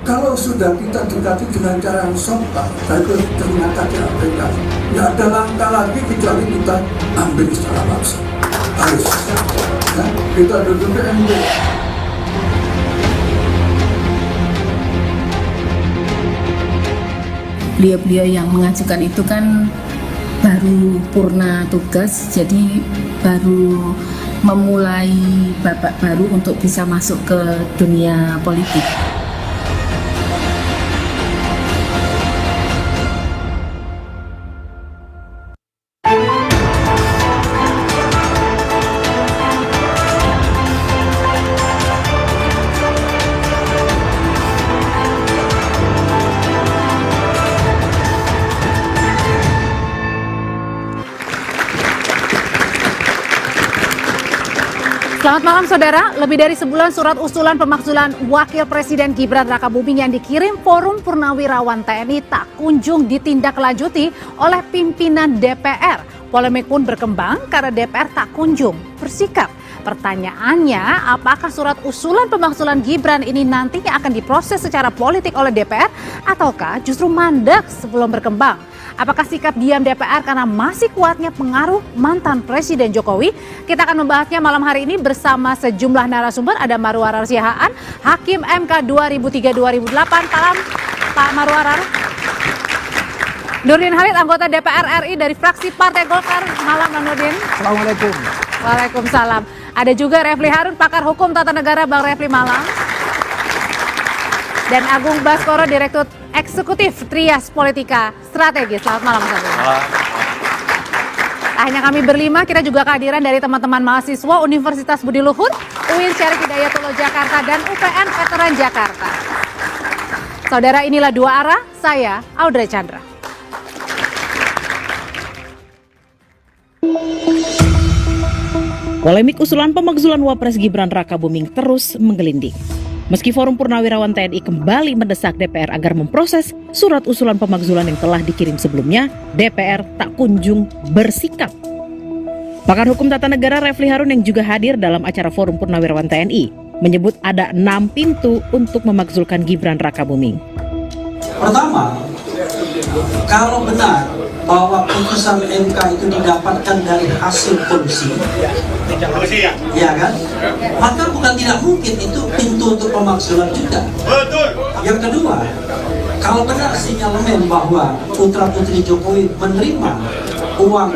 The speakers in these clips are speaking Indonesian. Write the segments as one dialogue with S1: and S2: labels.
S1: Kalau sudah kita dekati dengan cara yang sopan, tapi ternyata tidak beda, tidak ada langkah lagi kecuali kita ambil secara paksa. Harus, ya, kita duduk di MD.
S2: Beliau-beliau yang mengajukan itu kan baru purna tugas, jadi baru memulai babak baru untuk bisa masuk ke dunia politik.
S3: Selamat malam saudara, lebih dari sebulan surat usulan pemakzulan Wakil Presiden Gibran Rakabuming yang dikirim Forum Purnawirawan TNI tak kunjung ditindaklanjuti oleh pimpinan DPR. Polemik pun berkembang karena DPR tak kunjung bersikap. Pertanyaannya, apakah surat usulan pemakzulan Gibran ini nantinya akan diproses secara politik oleh DPR ataukah justru mandek sebelum berkembang? Apakah sikap diam DPR karena masih kuatnya pengaruh mantan Presiden Jokowi? Kita akan membahasnya malam hari ini bersama sejumlah narasumber. Ada Marwarar Siahaan, Hakim MK 2003-2008. Salam Pak Marwarar. Nurdin Halid, anggota DPR RI dari fraksi Partai Golkar. Malam Bang Nurdin.
S4: Assalamualaikum.
S3: Waalaikumsalam. Ada juga Refli Harun, pakar hukum tata negara. Bang Refli, malam. Dan Agung Baskoro, Direktur Eksekutif Trias Politika Strategis. Selamat malam, Mas Agung. Hanya kami berlima, kita juga kehadiran dari teman-teman mahasiswa Universitas Budi Luhur, UIN Syarif Hidayatullah Jakarta, dan UPN Veteran Jakarta. Saudara, inilah Dua Arah, saya Audrey Chandra.
S5: Polemik usulan pemakzulan Wapres Gibran Rakabuming terus menggelinding. Meski Forum Purnawirawan TNI kembali mendesak DPR agar memproses surat usulan pemakzulan yang telah dikirim sebelumnya, DPR tak kunjung bersikap. Pakar hukum tata negara Refli Harun yang juga hadir dalam acara Forum Purnawirawan TNI menyebut ada 6 pintu untuk memakzulkan Gibran Rakabuming.
S6: Pertama, kalau benar bahwa putusan MK itu didapatkan dari hasil kolusi, ya kan? Maka bukan tidak mungkin itu pintu untuk pemakzulan juga. Yang kedua, kalau benar sinyalemen bahwa putra-putri Jokowi menerima uang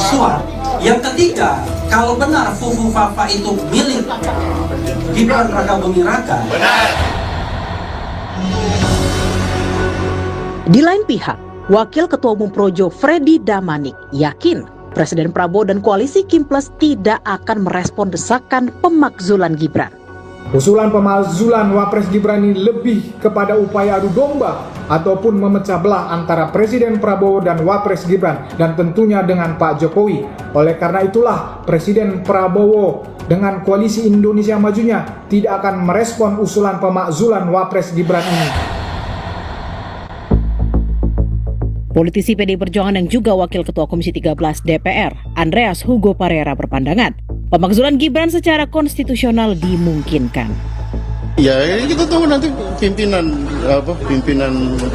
S6: suap. Yang ketiga, kalau benar Fufu Fafa itu milik Gibran Rakabuming Raka.
S7: Di lain pihak, Wakil Ketua Umum Projo Freddy Damanik yakin Presiden Prabowo dan koalisi Kim Plus tidak akan merespon desakan pemakzulan Gibran.
S4: Usulan pemakzulan Wapres Gibran ini lebih kepada upaya adu domba ataupun memecah belah antara Presiden Prabowo dan Wapres Gibran dan tentunya dengan Pak Jokowi. Oleh karena itulah Presiden Prabowo dengan koalisi Indonesia Majunya tidak akan merespon usulan pemakzulan Wapres Gibran ini.
S5: Politisi PDI Perjuangan yang juga Wakil Ketua Komisi 13 DPR, Andreas Hugo Parera berpandangan, pemakzulan Gibran secara konstitusional dimungkinkan.
S8: Ya kita tunggu nanti pimpinan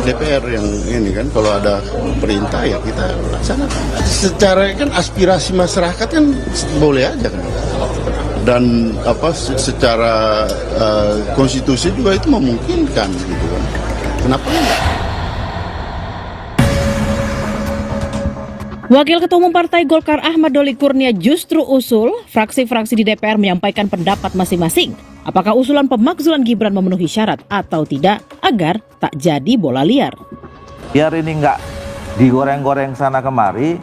S8: DPR yang ini kan, kalau ada perintah ya kita laksanakan. Secara kan aspirasi masyarakat kan boleh aja kan. Dan secara konstitusi juga itu memungkinkan gitu kan. Kenapa enggak?
S5: Wakil Ketua Umum Partai Golkar Ahmad Doli Kurnia justru usul fraksi-fraksi di DPR menyampaikan pendapat masing-masing. Apakah usulan pemakzulan Gibran memenuhi syarat atau tidak agar tak jadi bola liar.
S9: Biar ini nggak digoreng-goreng sana kemari,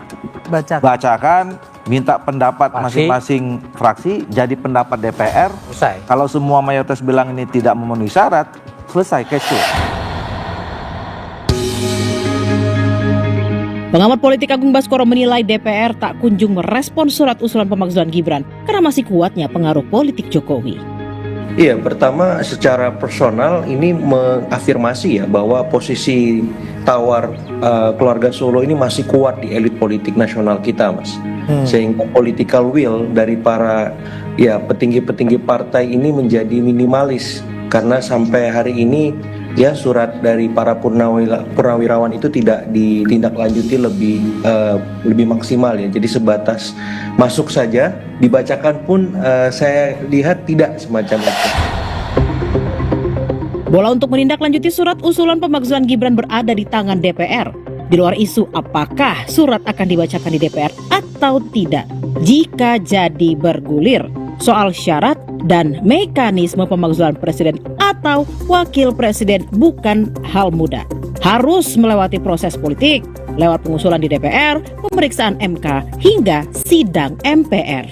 S9: bacakan, minta pendapat masing-masing fraksi, jadi pendapat DPR. Selesai. Kalau semua mayoritas bilang ini tidak memenuhi syarat, selesai, kesu.
S5: Pengamat politik Agung Baskoro menilai DPR tak kunjung merespon surat usulan pemakzulan Gibran karena masih kuatnya pengaruh politik Jokowi.
S10: Iya, pertama secara personal ini mengafirmasi ya bahwa posisi tawar keluarga Solo ini masih kuat di elit politik nasional kita, Mas. Sehingga political will dari para petinggi-petinggi partai ini menjadi minimalis karena sampai hari ini ya surat dari para purnawirawan itu tidak ditindaklanjuti lebih maksimal ya. Jadi sebatas masuk saja, dibacakan pun saya lihat tidak semacam itu.
S5: Bola untuk menindaklanjuti surat usulan pemakzulan Gibran berada di tangan DPR. Di luar isu apakah surat akan dibacakan di DPR atau tidak. Jika jadi bergulir soal syarat dan mekanisme pemakzulan presiden atau wakil presiden bukan hal mudah. Harus melewati proses politik, lewat pengusulan di DPR, pemeriksaan MK, hingga sidang MPR.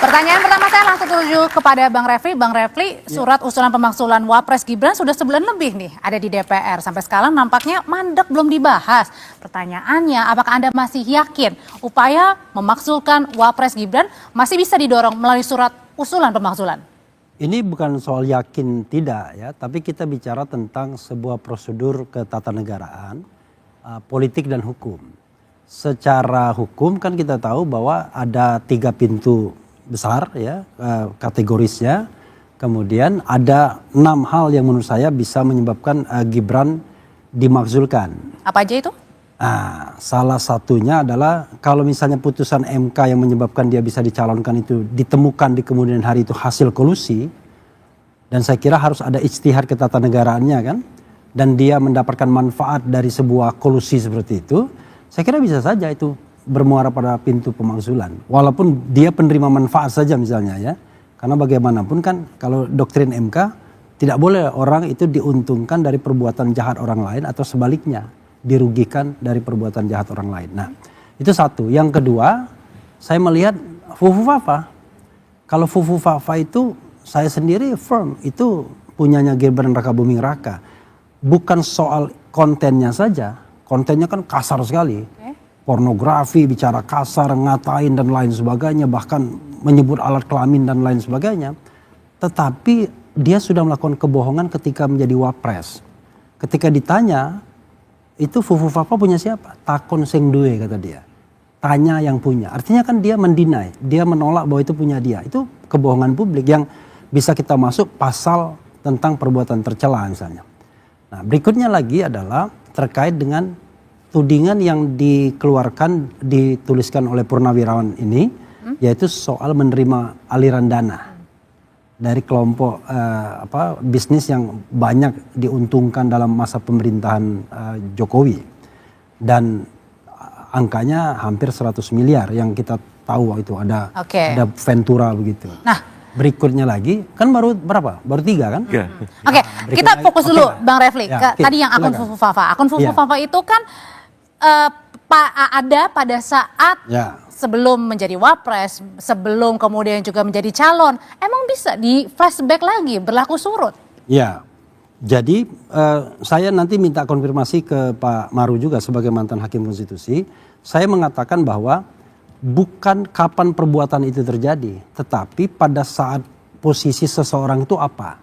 S3: Pertanyaan pertama saya langsung tuju kepada Bang Refli. Bang Refli, surat usulan pemakzulan Wapres Gibran sudah sebulan lebih nih ada di DPR. Sampai sekarang nampaknya mandek, belum dibahas. Pertanyaannya, apakah Anda masih yakin upaya memakzulkan Wapres Gibran masih bisa didorong melalui surat usulan pemakzulan?
S11: Ini bukan soal yakin tidak ya, tapi kita bicara tentang sebuah prosedur ketatanegaraan, politik dan hukum. Secara hukum kan kita tahu bahwa ada 3 pintu besar ya kategorisnya, kemudian ada 6 hal yang menurut saya bisa menyebabkan Gibran dimakzulkan.
S3: Apa aja itu?
S11: Salah satunya adalah kalau misalnya putusan MK yang menyebabkan dia bisa dicalonkan itu ditemukan di kemudian hari itu hasil kolusi, dan saya kira harus ada ijtihad ketatanegaraannya kan, dan dia mendapatkan manfaat dari sebuah kolusi seperti itu, saya kira bisa saja itu bermuara pada pintu pemakzulan. Walaupun dia penerima manfaat saja misalnya ya. Karena bagaimanapun kan kalau doktrin MK tidak boleh orang itu diuntungkan dari perbuatan jahat orang lain atau sebaliknya dirugikan dari perbuatan jahat orang lain. Nah, itu satu. Yang kedua, saya melihat Fufufafa. Kalau Fufufafa itu saya sendiri firm itu punyanya Gibran Rakabuming Raka. Bukan soal kontennya saja. Kontennya kan kasar sekali. Pornografi, bicara kasar, ngatain dan lain sebagainya, bahkan menyebut alat kelamin dan lain sebagainya. Tetapi dia sudah melakukan kebohongan ketika menjadi wapres. Ketika ditanya, itu Fufufafa punya siapa? Takon sing duwe kata dia. Tanya yang punya. Artinya kan dia mendinai, dia menolak bahwa itu punya dia. Itu kebohongan publik yang bisa kita masuk pasal tentang perbuatan tercela misalnya. Nah, berikutnya lagi adalah terkait dengan tudingan yang dituliskan oleh Purnawirawan ini, yaitu soal menerima aliran dana dari kelompok bisnis yang banyak diuntungkan dalam masa pemerintahan Jokowi, dan angkanya hampir 100 miliar yang kita tahu itu ada Ventura begitu. Nah, berikutnya lagi kan baru berapa? Baru 3 kan?
S3: Oke, kita fokus dulu Bang Refli ke tadi yang akun Fufufafa. Akun Fufufafa itu kan ada pada saat sebelum menjadi wapres, sebelum kemudian juga menjadi calon, emang bisa di flashback lagi berlaku surut? Ya, jadi saya nanti minta konfirmasi ke Pak Maru juga sebagai mantan hakim konstitusi. Saya mengatakan bahwa bukan kapan perbuatan itu terjadi, tetapi pada saat posisi seseorang itu apa.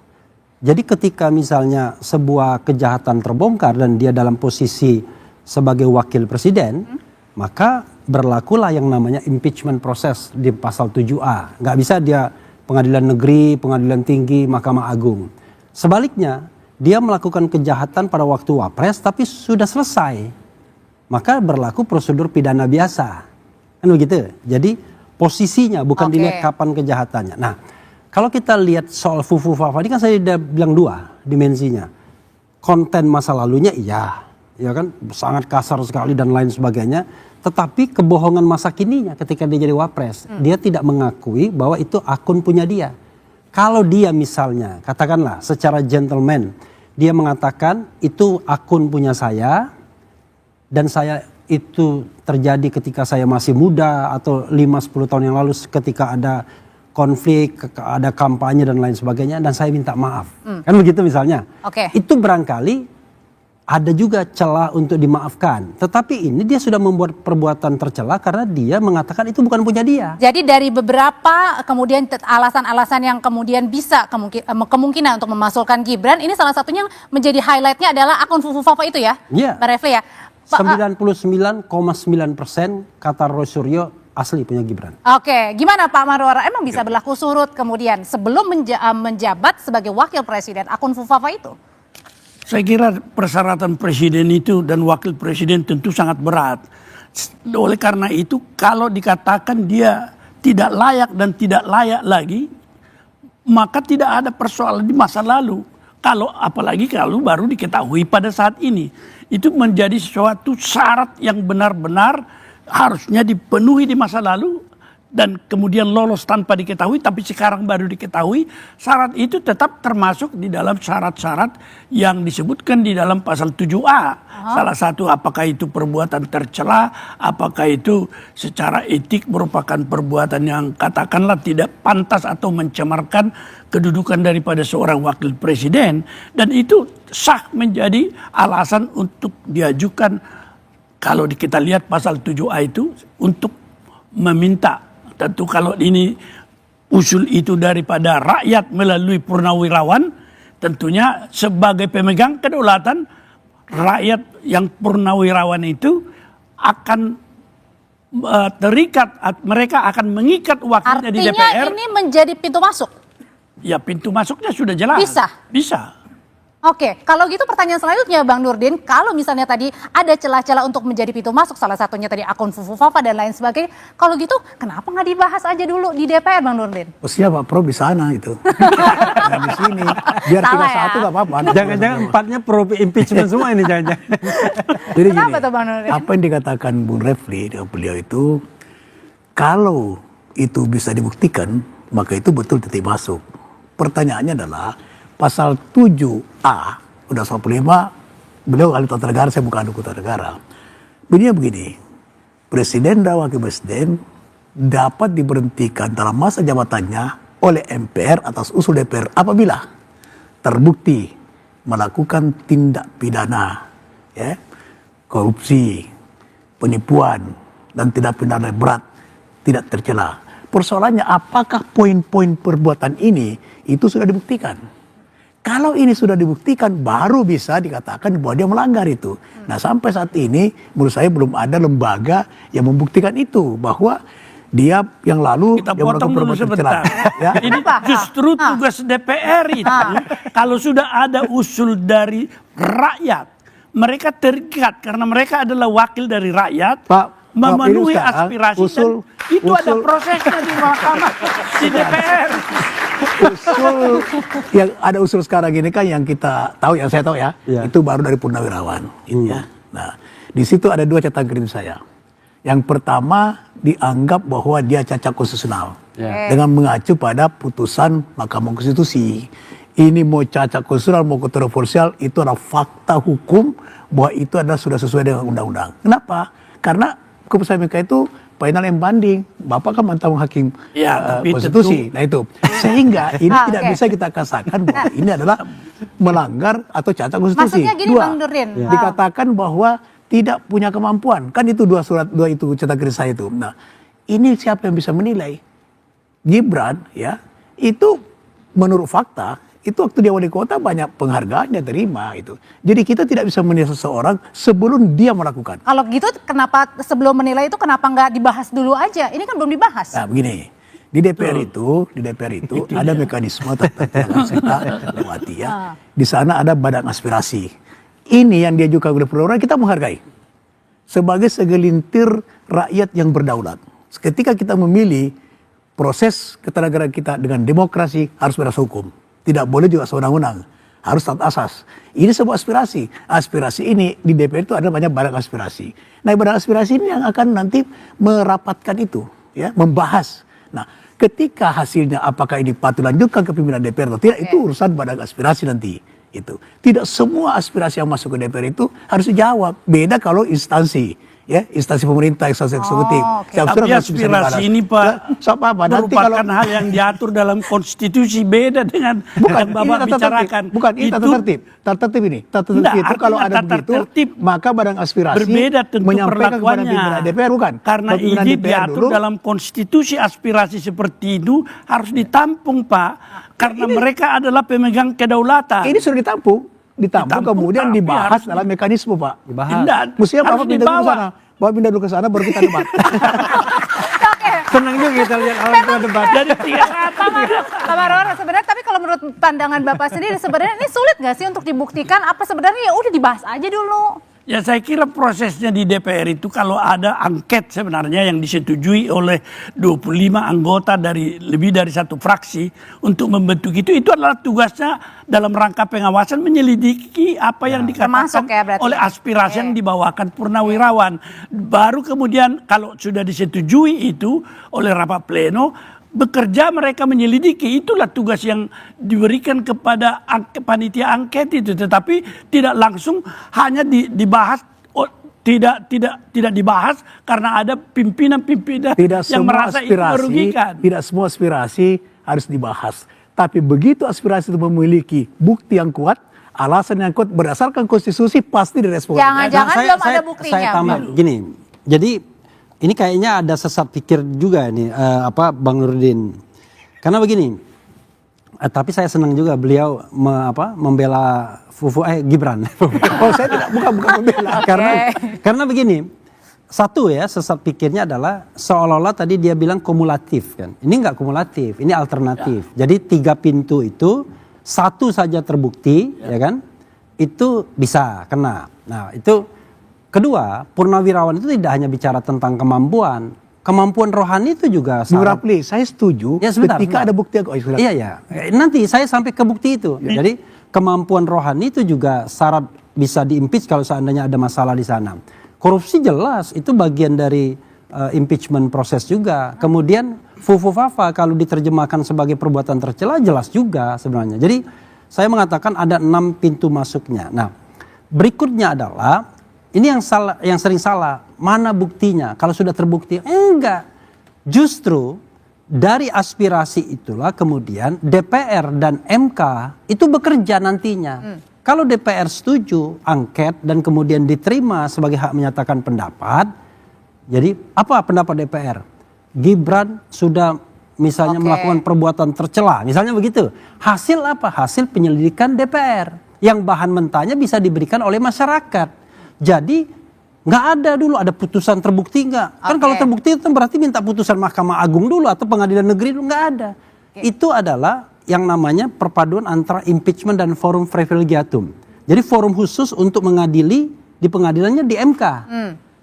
S3: Jadi ketika misalnya sebuah kejahatan terbongkar dan dia dalam posisi sebagai wakil presiden, maka berlakulah yang namanya impeachment proses di pasal 7A. Nggak bisa dia pengadilan negeri, pengadilan tinggi, Mahkamah Agung. Sebaliknya, dia melakukan kejahatan pada waktu wapres tapi sudah selesai, maka berlaku prosedur pidana biasa. Kan begitu? Jadi posisinya bukan dilihat kapan kejahatannya. Nah, kalau kita lihat soal Fufufafa ini kan saya sudah bilang 2 dimensinya. Konten masa lalunya ya kan sangat kasar sekali dan lain sebagainya, tetapi kebohongan masa kininya ketika dia jadi wapres, dia tidak mengakui bahwa itu akun punya dia. Kalau dia misalnya katakanlah secara gentleman dia mengatakan itu akun punya saya dan saya itu terjadi ketika saya masih muda atau 5-10 tahun yang lalu ketika ada konflik, ada kampanye dan lain sebagainya, dan saya minta maaf. Kan begitu misalnya. Itu barangkali ada juga celah untuk dimaafkan. Tetapi ini dia sudah membuat perbuatan tercela karena dia mengatakan itu bukan punya dia. Jadi dari beberapa kemudian alasan-alasan yang kemudian bisa kemungkinan untuk memasukkan Gibran, ini salah satunya yang menjadi highlightnya adalah akun Fufufafa itu ya, Mbak Refli ya. 99,9% kata Roy Suryo
S11: asli punya Gibran.
S3: Oke, gimana Pak Marwara? Emang bisa berlaku surut kemudian sebelum menjabat sebagai wakil presiden akun Fufafa itu?
S12: Saya kira persyaratan presiden itu dan wakil presiden tentu sangat berat. Oleh karena itu kalau dikatakan dia tidak layak dan tidak layak lagi, maka tidak ada persoalan di masa lalu. Apalagi kalau baru diketahui pada saat ini. Itu menjadi suatu syarat yang benar-benar harusnya dipenuhi di masa lalu dan kemudian lolos tanpa diketahui, tapi sekarang baru diketahui. Syarat itu tetap termasuk di dalam syarat-syarat yang disebutkan di dalam pasal 7A. Salah satu, apakah itu perbuatan tercela, apakah itu secara etik merupakan perbuatan yang katakanlah tidak pantas atau mencemarkan kedudukan daripada seorang wakil presiden, dan itu sah menjadi alasan untuk diajukan. Kalau kita lihat pasal 7A itu untuk meminta, tentu kalau ini usul itu daripada rakyat melalui purnawirawan, tentunya sebagai pemegang kedaulatan, rakyat yang purnawirawan itu akan terikat, mereka akan mengikat wakilnya di DPR.
S3: Artinya ini menjadi pintu masuk?
S12: Ya, pintu masuknya sudah jelas. Bisa.
S3: Oke, kalau gitu pertanyaan selanjutnya Bang Nurdin, kalau misalnya tadi ada celah-celah untuk menjadi pintu masuk, salah satunya tadi akun Fufafa dan lain sebagainya, kalau gitu kenapa nggak dibahas aja dulu di DPR Bang Nurdin?
S13: Posisinya Pak Pro di sana itu. Nah, di sini. Biar
S3: Salah
S13: 3-1 nggak apa-apa.
S11: Jangan-jangan empatnya pro impeachment semua ini jangan-jangan.
S13: Jadi
S3: Kenapa
S13: gini,
S3: tuh Bang Nurdin?
S13: apa yang dikatakan Bung Refli dengan beliau itu, kalau itu bisa dibuktikan, maka itu betul titik masuk. Pertanyaannya adalah, pasal 7A, udah 45, beliau ahli tata negara, saya bukan ahli tata negara. Bunyinya begini, Presiden dan Wakil Presiden dapat diberhentikan dalam masa jabatannya oleh MPR atas usul DPR apabila terbukti melakukan tindak pidana, ya, korupsi, penipuan, dan tindak pidana berat tidak tercela. Persoalannya apakah poin-poin perbuatan ini itu sudah dibuktikan? Kalau ini sudah dibuktikan, baru bisa dikatakan bahwa dia melanggar itu. Nah, sampai saat ini menurut saya belum ada lembaga yang membuktikan itu, bahwa dia yang lalu
S12: Kita
S13: yang
S12: potong dulu sebentar.
S13: Ya.
S12: Ini justru tugas DPR itu. Kalau sudah ada usul dari rakyat, mereka terikat karena mereka adalah wakil dari rakyat. Memenuhi aspirasi
S13: usul,
S12: dan itu ada prosesnya di mahkamah, di DPR.
S13: Yang ada usul sekarang ini kan yang kita tahu, yang saya tahu ya, itu baru dari Purnawirawan. Ya. Nah, di situ ada 2 catatan kritis saya. Yang pertama, dianggap bahwa dia cacat konstitusional dengan mengacu pada putusan Mahkamah Konstitusi. Ini mau cacat konstitusional, mau kontroversial, itu adalah fakta hukum bahwa itu adalah sudah sesuai dengan undang-undang. Kenapa? Karena keputusan MK itu final yang banding. Bapak kan mantan hakim konstitusi. Nah itu. Sehingga ini tidak bisa kita katakan bahwa ini adalah melanggar atau cacat konstitusi.
S3: Maksudnya gini Bang Nurdin.
S13: Dikatakan bahwa tidak punya kemampuan. Kan itu 2 surat, 2 itu catatan kritis saya itu. Nah, ini siapa yang bisa menilai? Gibran ya, itu menurut fakta, itu waktu dia wali kota banyak penghargaan dia terima itu. Jadi kita tidak bisa menilai seseorang sebelum dia melakukan.
S3: Kalau gitu kenapa sebelum menilai itu kenapa nggak dibahas dulu aja? Ini kan belum dibahas.
S13: Nah begini, di DPR itu ada mekanisme tertentu yang kita lewati ya. Di sana ada badan aspirasi. Ini yang diajukan oleh peraturan kita menghargai. Sebagai segelintir rakyat yang berdaulat. Ketika kita memilih proses ketatanegaraan kita dengan demokrasi harus berdasar hukum. Tidak boleh juga sewenang-wenang. Harus taat asas. Ini sebuah aspirasi. Aspirasi ini di DPR itu ada banyak badan aspirasi. Nah, badan aspirasi ini yang akan nanti merapatkan itu, ya, membahas. Nah, ketika hasilnya apakah ini patut lanjutkan ke pimpinan DPR atau tidak, itu urusan badan aspirasi nanti. Itu. Tidak semua aspirasi yang masuk ke DPR itu harus dijawab. Beda kalau instansi. Ya, instansi pemerintah, instansi eksekutif.
S12: Tapi aspirasi ini Pak merupakan hal yang diatur dalam konstitusi, beda dengan yang Bapak bicarakan.
S13: Bukan, ini tata tertib. Tata tertib ini. Tata tertib itu kalau ada begitu, maka badan aspirasi
S12: berbeda tentu
S13: menyampaikan kepada pimpinan DPR, bukan?
S12: Karena ini diatur dalam konstitusi, aspirasi seperti itu harus ditampung Pak. Karena mereka adalah pemegang kedaulatan.
S13: Ini sudah ditampung kemudian dibahas dalam mekanisme Pak.
S12: Dibahas.
S13: Mestinya Bapak pindah ke sana. Bawa pindah dulu ke sana baru kita debat.
S11: Senang juga kita lihat orang debat.
S12: Jadi tiga kata.
S3: Pak Marwar, sebenarnya tapi kalau menurut pandangan Bapak sendiri sebenarnya ini sulit nggak sih untuk dibuktikan? Apa sebenarnya ya udah dibahas aja dulu?
S12: Ya saya kira prosesnya di DPR itu kalau ada angket sebenarnya yang disetujui oleh 25 anggota dari lebih dari satu fraksi untuk membentuk itu adalah tugasnya dalam rangka pengawasan menyelidiki apa yang dikatakan oleh aspirasi yang dibawakan Purnawirawan. Baru kemudian kalau sudah disetujui itu oleh rapat pleno, bekerja mereka menyelidiki, itulah tugas yang diberikan kepada panitia angket itu, tetapi tidak langsung hanya dibahas, tidak dibahas karena ada pimpinan-pimpinan yang merasa itu merugikan.
S13: Tidak semua aspirasi harus dibahas, tapi begitu aspirasi itu memiliki bukti yang kuat, alasan yang kuat berdasarkan konstitusi pasti direspon.
S3: Jangan-jangan belum ada buktinya.
S11: Saya tambah gini, jadi ini kayaknya ada sesat pikir juga nih Bang Nurdin. Karena begini, tapi saya senang juga beliau membela Gibran.
S13: Oh saya tidak, bukan membela.
S11: Karena begini, satu ya sesat pikirnya adalah seolah-olah tadi dia bilang kumulatif kan. Ini enggak kumulatif, ini alternatif. Jadi 3 pintu itu satu saja terbukti, ya kan? Itu bisa kena. Nah itu. Kedua, Purnawirawan itu tidak hanya bicara tentang kemampuan rohani itu juga.
S13: Bung Rapli, saya setuju.
S11: Ya, sebentar.
S13: Ada bukti.
S11: Iya. Nanti saya sampai ke bukti itu. Ya. Jadi kemampuan rohani itu juga syarat bisa diimpeach kalau seandainya ada masalah di sana. Korupsi jelas itu bagian dari impeachment proses juga. Kemudian fufu-fafa kalau diterjemahkan sebagai perbuatan tercela jelas juga sebenarnya. Jadi saya mengatakan ada 6 pintu masuknya. Nah, berikutnya adalah ini yang sering salah. Mana buktinya? Kalau sudah terbukti, enggak. Justru dari aspirasi itulah kemudian DPR dan MK itu bekerja nantinya. Kalau DPR setuju angket dan kemudian diterima sebagai hak menyatakan pendapat, jadi apa pendapat DPR? Gibran sudah misalnya melakukan perbuatan tercela, misalnya begitu. Hasil apa? Hasil penyelidikan DPR yang bahan mentahnya bisa diberikan oleh masyarakat. Jadi nggak ada dulu ada putusan terbukti nggak? Kan kalau terbukti itu berarti minta putusan Mahkamah Agung dulu atau Pengadilan Negeri dulu, nggak ada. Itu adalah yang namanya perpaduan antara impeachment dan forum privilegiatum. Jadi forum khusus untuk mengadili di pengadilannya di MK.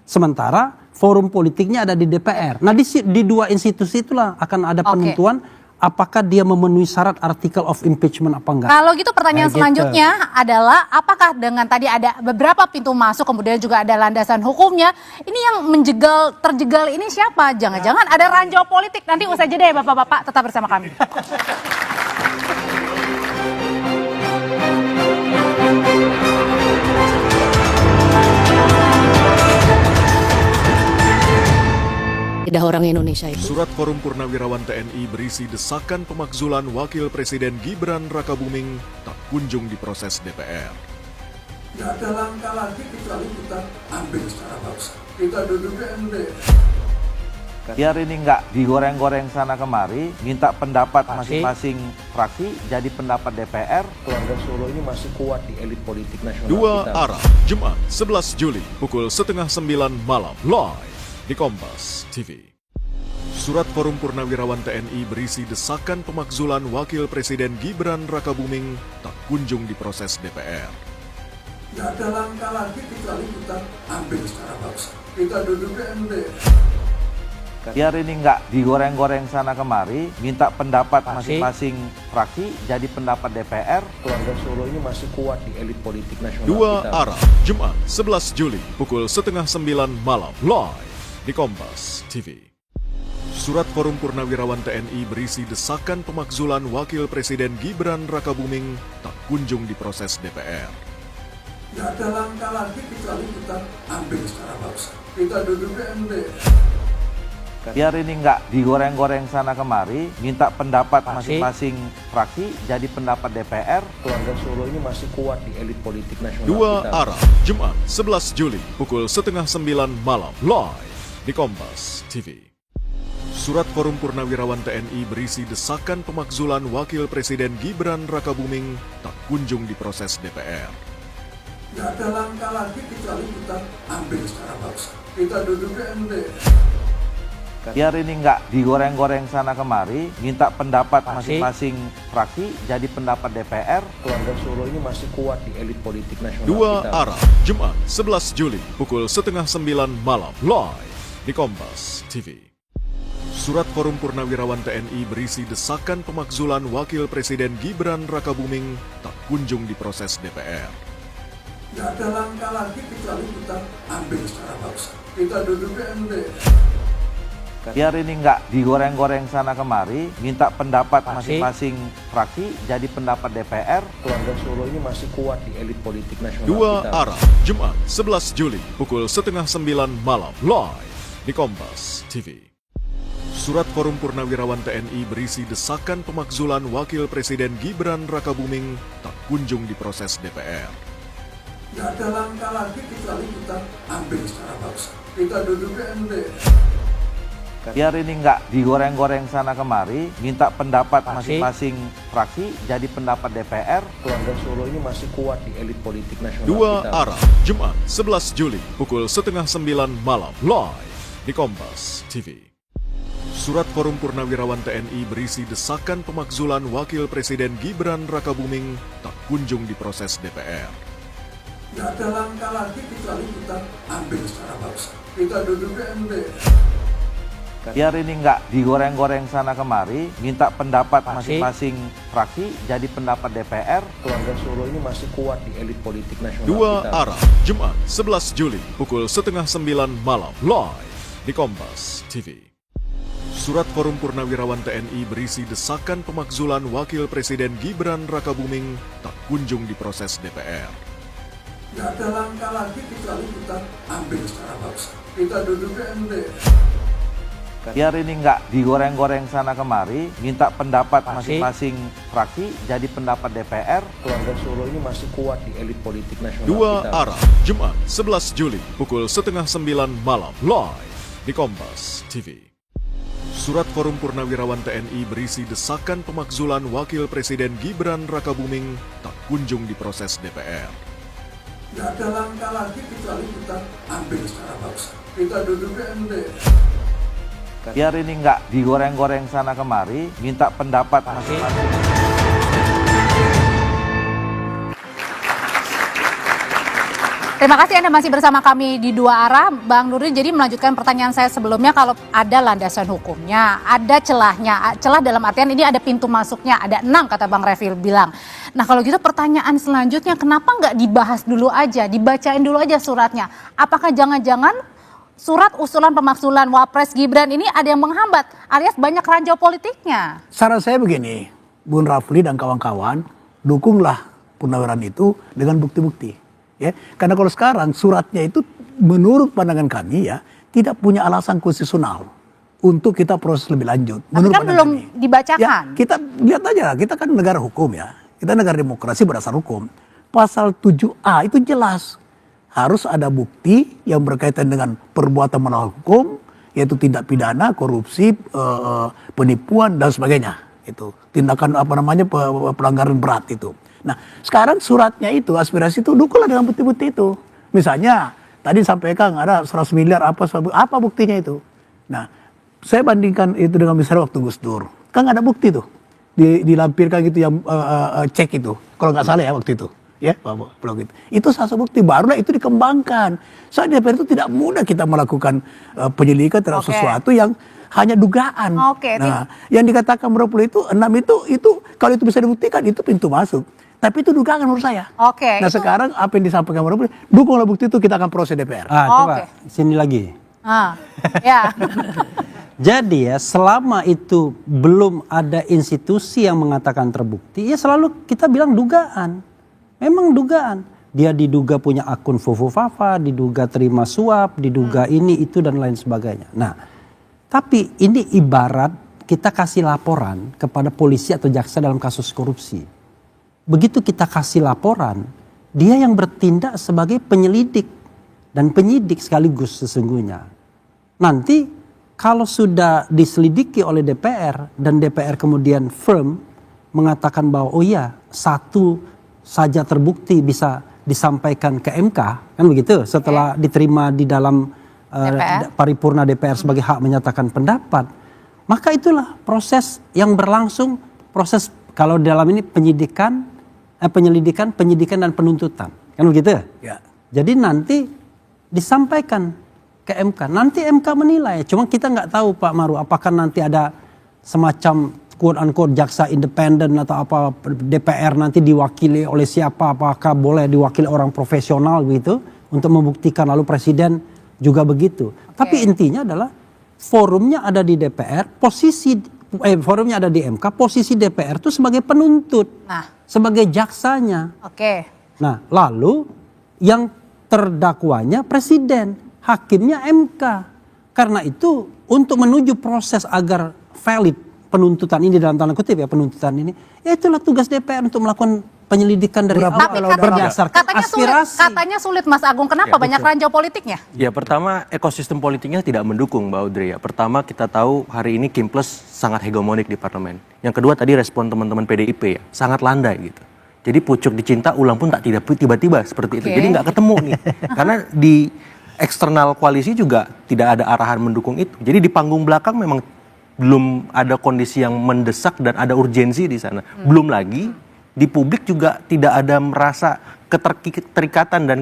S11: Sementara forum politiknya ada di DPR. Nah di 2 institusi itulah akan ada penentuan apakah dia memenuhi syarat article of impeachment apa enggak.
S3: Kalau gitu pertanyaan selanjutnya adalah apakah dengan tadi ada beberapa pintu masuk kemudian juga ada landasan hukumnya, ini yang terjegal ini siapa? Jangan-jangan ada ranjau politik. Nanti usai jeda ya Bapak-bapak, tetap bersama kami.
S14: Lidah orang Indonesia itu.
S15: Surat Forum Purnawirawan TNI berisi desakan pemakzulan Wakil Presiden Gibran Rakabuming tak kunjung diproses DPR.
S1: Tidak ada langkah lagi kecuali kita ambil secara paksa. Kita duduk di MPR.
S9: Biar ini nggak digoreng-goreng sana kemari, minta pendapat masing-masing fraksi jadi pendapat DPR.
S10: Keluarga Solo ini masih kuat di elit politik nasional.
S15: 2 arah, Jumat 11 Juli pukul 8:30 malam live di Kompas TV. Surat Forum Purnawirawan TNI berisi desakan pemakzulan Wakil Presiden Gibran Rakabuming tak kunjung diproses DPR.
S1: Tidak ada langkah lagi kecuali kita ambil secara paksa. Kita duduk di MPR.
S9: Biar ini nggak digoreng-goreng sana kemari, minta pendapat masing-masing fraksi jadi pendapat DPR.
S10: Keluarga Solo ini masih kuat di elit politik nasional.
S15: 2 arah, Jumat 11 Juli pukul 8:30 malam live di Kompas TV. Surat Forum Purnawirawan TNI berisi desakan pemakzulan Wakil Presiden Gibran Rakabuming tak kunjung diproses DPR.
S1: Tidak ada langkah lagi kecuali kita ambil secara paksa. Kita duduk di MPR.
S9: Biar ini nggak digoreng-goreng sana kemari, minta pendapat masing-masing fraksi jadi pendapat DPR.
S10: Keluarga Solo ini masih kuat di elit politik nasional.
S15: 2 arah, Jumat 11 Juli pukul 8:30 malam live di Kompas TV. Surat Forum Purnawirawan TNI berisi desakan pemakzulan Wakil Presiden Gibran Rakabuming tak kunjung diproses DPR.
S1: Tidak ada langkah lagi kecuali kita ambil secara paksa. Kita duduk di MPR.
S9: Biar ini nggak digoreng-goreng sana kemari, minta pendapat masing-masing fraksi jadi pendapat DPR.
S10: Keluarga Solo ini masih kuat di elit politik nasional
S15: Dua
S10: kita.
S15: Arah, Jumat 11 Juli pukul 8:30 malam live di Kompas TV. Surat Forum Purnawirawan TNI berisi desakan pemakzulan Wakil Presiden Gibran Rakabuming tak kunjung diproses DPR.
S1: Tidak ada langkah lagi kecuali kita ambil secara paksa. Kita duduk di MPR.
S9: Biar ini nggak digoreng-goreng sana kemari, minta pendapat masing-masing fraksi jadi pendapat DPR.
S10: Keluarga Solo ini masih kuat di elit politik nasional
S15: Dua
S10: kita.
S15: Arah, Jumat 11 Juli pukul 8:30 malam live di Kompas TV. Surat Forum Purnawirawan TNI berisi desakan pemakzulan Wakil Presiden Gibran Rakabuming tak kunjung diproses DPR.
S1: Tidak ada langkah lagi kecuali kita ambil secara paksa. Kita duduk di MPR.
S9: Biar ini nggak digoreng-goreng sana kemari, minta pendapat masing-masing fraksi jadi pendapat DPR.
S10: Keluarga Solo ini masih kuat di elit politik nasional
S15: Dua
S10: kita.
S15: Arah, Jumat 11 Juli pukul 8:30 malam live di Kompas TV. Surat Forum Purnawirawan TNI berisi desakan pemakzulan Wakil Presiden Gibran Rakabuming tak kunjung diproses DPR.
S1: Tidak ada langkah lagi kecuali kita ambil secara paksa. Kita duduk di MPR.
S9: Biar ini nggak digoreng-goreng sana kemari, minta pendapat masing-masing fraksi jadi pendapat DPR.
S10: Keluarga Solo ini masih kuat di elit politik nasional
S15: Dua
S10: kita.
S15: Arah, Jumat 11 Juli pukul 8:30 malam live di Kompas TV. Surat Forum Purnawirawan TNI berisi desakan pemakzulan Wakil Presiden Gibran Rakabuming tak kunjung diproses DPR.
S1: Tidak ada langkah lagi kecuali kita ambil secara paksa. Kita duduk di MPR.
S9: Biar ini nggak digoreng-goreng sana kemari, minta pendapat masing-masing fraksi jadi pendapat DPR.
S10: Keluarga Solo ini masih kuat di elit politik nasional
S15: Dua
S10: kita.
S15: Arah, Jumat 11 Juli pukul 8:30 malam live di Kompas TV. Surat Forum Purnawirawan TNI berisi desakan pemakzulan Wakil Presiden Gibran Rakabuming tak kunjung diproses DPR.
S1: Tidak ada langkah lagi kecuali kita ambil secara paksa. Kita duduk di MPR.
S9: Biar ini nggak digoreng-goreng sana kemari, minta pendapat masing-masing.
S3: Terima kasih Anda masih bersama kami di Dua Arah. Bang Nurdin, jadi melanjutkan pertanyaan saya sebelumnya, kalau ada landasan hukumnya, ada celahnya, celah dalam artian ini ada pintu masuknya, ada 6 kata Bang Refil bilang. Nah kalau gitu pertanyaan selanjutnya, kenapa nggak dibahas dulu aja, dibacain dulu aja suratnya? Apakah jangan-jangan surat usulan pemakzulan Wapres Gibran ini ada yang menghambat, alias banyak ranjau politiknya?
S13: Saran saya begini, Bung Rafli dan kawan-kawan, dukunglah Purnawirawan itu dengan bukti-bukti. Ya, karena kalau sekarang suratnya itu menurut pandangan kami ya tidak punya alasan konstitusional untuk kita proses lebih lanjut.
S3: Tapi kan belum dibacakan.
S13: Ya, kita lihat aja, kita kan negara hukum ya, kita negara demokrasi berdasar hukum. Pasal 7A itu jelas harus ada bukti yang berkaitan dengan perbuatan melawan hukum, yaitu tindak pidana, korupsi, penipuan dan sebagainya. Itu tindakan pelanggaran berat itu. Nah sekarang suratnya itu, aspirasi itu dukunglah dengan bukti-bukti itu. Misalnya tadi sampaikan ada 100 miliar apa buktinya itu. Nah saya bandingkan itu dengan misalnya waktu Gus Dur. Kan ada bukti tuh. Dilampirkan gitu yang cek itu. Kalau nggak salah ya waktu itu. Ya, blog itu. Itu salah satu bukti, barulah itu dikembangkan. Soal DPR itu tidak mudah kita melakukan penyelidikan terhadap sesuatu yang hanya dugaan. Nah, yang dikatakan Meropoli itu 6 itu kalau itu bisa dibuktikan itu pintu masuk. Tapi itu dugaan menurut saya. Nah sekarang apa yang disampaikan Meropoli, dukunglah bukti itu, kita akan proses DPR.
S11: Coba sini lagi.
S3: Ya.
S11: Jadi ya selama itu belum ada institusi yang mengatakan terbukti, ya selalu kita bilang dugaan. Memang dugaan. Dia diduga punya akun Fufufafa, diduga terima suap, diduga ini itu dan lain sebagainya. Nah, tapi ini ibarat kita kasih laporan kepada polisi atau jaksa dalam kasus korupsi. Begitu kita kasih laporan, dia yang bertindak sebagai penyelidik dan penyidik sekaligus sesungguhnya. Nanti kalau sudah diselidiki oleh DPR dan DPR kemudian firm mengatakan bahwa oh iya satu saja terbukti bisa disampaikan ke MK, kan begitu, setelah diterima di dalam paripurna DPR sebagai hak menyatakan pendapat, maka itulah proses yang berlangsung, proses kalau dalam ini penyelidikan, penyidikan dan penuntutan, kan begitu ya?
S13: Ya.
S11: Jadi nanti disampaikan ke MK, nanti MK menilai. Cuma kita nggak tahu Pak Maru, apakah nanti ada semacam quote unquote jaksa independen atau apa, DPR nanti diwakili oleh siapa, apakah boleh diwakili orang profesional gitu untuk membuktikan, lalu presiden juga begitu. Tapi intinya adalah forumnya ada di DPR, forumnya ada di MK, posisi DPR itu sebagai penuntut, sebagai jaksanya. Nah, lalu yang terdakwanya presiden, hakimnya MK. Karena itu untuk menuju proses agar valid penuntutan ini, dalam tanda kutip ya penuntutan ini, ya itulah tugas DPR untuk melakukan penyelidikan dari awal berdasarkan aspirasi.
S3: Katanya sulit Mas Agung, kenapa banyak ranjau politiknya?
S10: Ya pertama ekosistem politiknya tidak mendukung Mbak Audrey ya. Pertama kita tahu hari ini Kim Plus sangat hegemonik di parlemen. Yang kedua tadi respon teman-teman PDIP ya, sangat landai gitu. Jadi pucuk dicinta ulang pun tak tidak tiba-tiba seperti itu. Jadi nggak ketemu nih. Karena di eksternal koalisi juga tidak ada arahan mendukung itu. Jadi di panggung belakang memang belum ada kondisi yang mendesak dan ada urgensi di sana. Belum lagi di publik juga tidak ada merasa keterikatan dan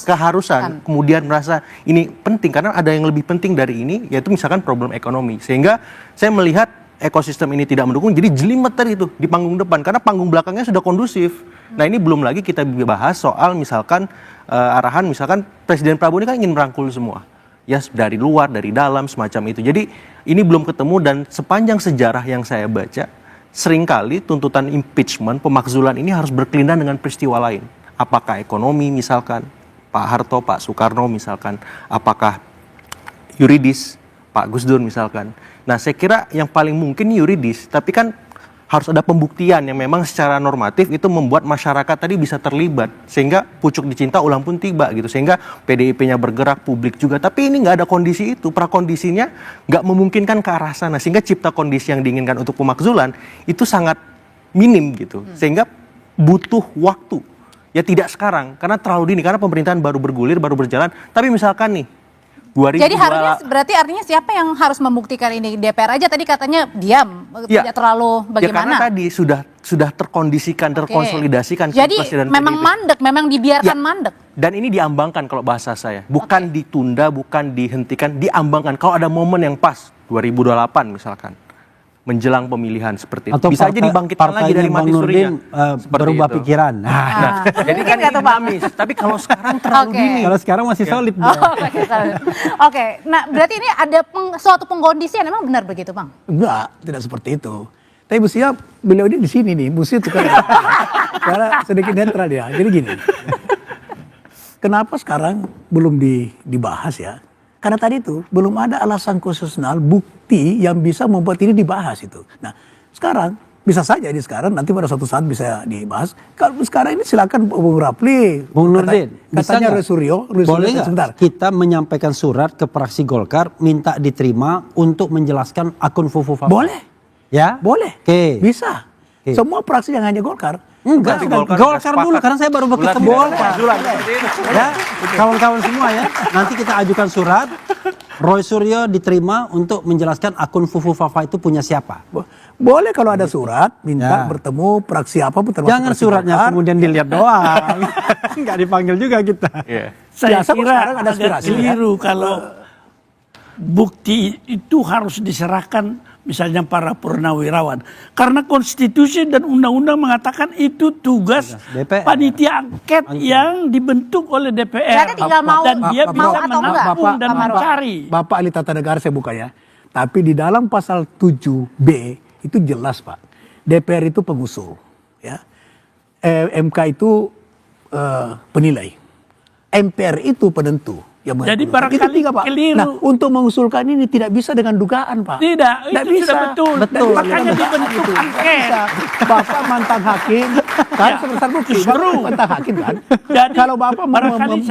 S10: keharusan. Kemudian merasa ini penting karena ada yang lebih penting dari ini, yaitu misalkan problem ekonomi. Sehingga saya melihat ekosistem ini tidak mendukung, jadi jelimeter itu di panggung depan karena panggung belakangnya sudah kondusif. Nah ini belum lagi kita bahas soal misalkan arahan misalkan Presiden Prabowo ini kan ingin merangkul semua. Ya dari luar, dari dalam, semacam itu. Jadi ini belum ketemu dan sepanjang sejarah yang saya baca, seringkali tuntutan impeachment, pemakzulan ini harus berkelindan dengan peristiwa lain. Apakah ekonomi misalkan, Pak Harto, Pak Soekarno misalkan, apakah yuridis, Pak Gus Dur misalkan. Nah saya kira yang paling mungkin yuridis, tapi kan harus ada pembuktian yang memang secara normatif itu membuat masyarakat tadi bisa terlibat. Sehingga pucuk dicinta ulang pun tiba gitu. Sehingga PDIP-nya bergerak, publik juga. Tapi ini nggak ada kondisi itu. Prakondisinya nggak memungkinkan ke arah sana. Sehingga cipta kondisi yang diinginkan untuk pemakzulan itu sangat minim gitu. Sehingga butuh waktu. Ya tidak sekarang. Karena terlalu dini. Karena pemerintahan baru bergulir, baru berjalan. Tapi misalkan nih.
S3: Jadi berarti artinya siapa yang harus membuktikan ini? DPR aja tadi katanya diam, tidak terlalu bagaimana?
S10: Ya karena tadi sudah terkondisikan, terkonsolidasikan.
S3: Jadi memang mandek, memang dibiarkan mandek.
S10: Dan ini diambangkan kalau bahasa saya, bukan ditunda, bukan dihentikan, diambangkan. Kalau ada momen yang pas, 2028 misalkan, menjelang pemilihan seperti itu,
S11: atau
S10: bisa aja dibangkitkan lagi dari mati surinya.
S11: Berubah pikiran.
S10: Nah, jadi kan dinamis. Tapi kalau sekarang terlalu dini.
S11: Kalau sekarang masih solid.
S3: Oke, nah berarti ini ada suatu pengkondisian, emang benar begitu Bang?
S13: Enggak, tidak seperti itu. Tapi mestinya beliau ini di sini nih, mesti tukar. Karena sedikit netral ya. Jadi gini, kenapa sekarang belum dibahas ya? Karena tadi itu belum ada alasan konstitusional bukti yang bisa membuat ini dibahas itu. Nah sekarang bisa saja ini sekarang nanti pada suatu saat bisa dibahas. Kalau sekarang ini silakan Bung Rapli,
S11: Bung Nurdin,
S13: katanya Suryo
S11: boleh nggak kita menyampaikan surat ke fraksi Golkar minta diterima untuk menjelaskan akun Fufu Fafa?
S13: Boleh,
S11: ya
S13: boleh, bisa. Semua fraksi yang hanya Golkar.
S11: Enggak, Golkar dulu karena saya baru ketemu Golkar. Ya, kawan-kawan semua ya. Nanti kita ajukan surat, Roy Suryo diterima untuk menjelaskan akun Fufu Fafa itu punya siapa.
S13: Boleh kalau ada surat, minta bertemu fraksi apa pun termasuk.
S11: Jangan suratnya kemudian dilihat doang. Enggak dipanggil juga kita.
S12: Saya kira ada keliru kalau bukti itu harus diserahkan misalnya para purnawirawan. Karena konstitusi dan undang-undang mengatakan itu tugas panitia angket yang dibentuk oleh DPR. Dan dia bisa menampung dan mencari.
S13: Bapak ahli tata negara saya buka ya. Tapi di dalam pasal 7B itu jelas Pak. DPR itu pengusul. Ya. MK itu penilai. MPR itu penentu.
S12: Jadi barangkali keliru.
S13: Nah, untuk mengusulkan ini tidak bisa dengan dugaan, Pak.
S12: Tidak itu
S13: bisa.
S12: Betul. Makanya dibentuk angket.
S13: Bapak mantan hakim, kan sebesar bukti. Bapak mantan hakim kan.
S12: Jadi
S13: kalau Bapak
S12: menghukum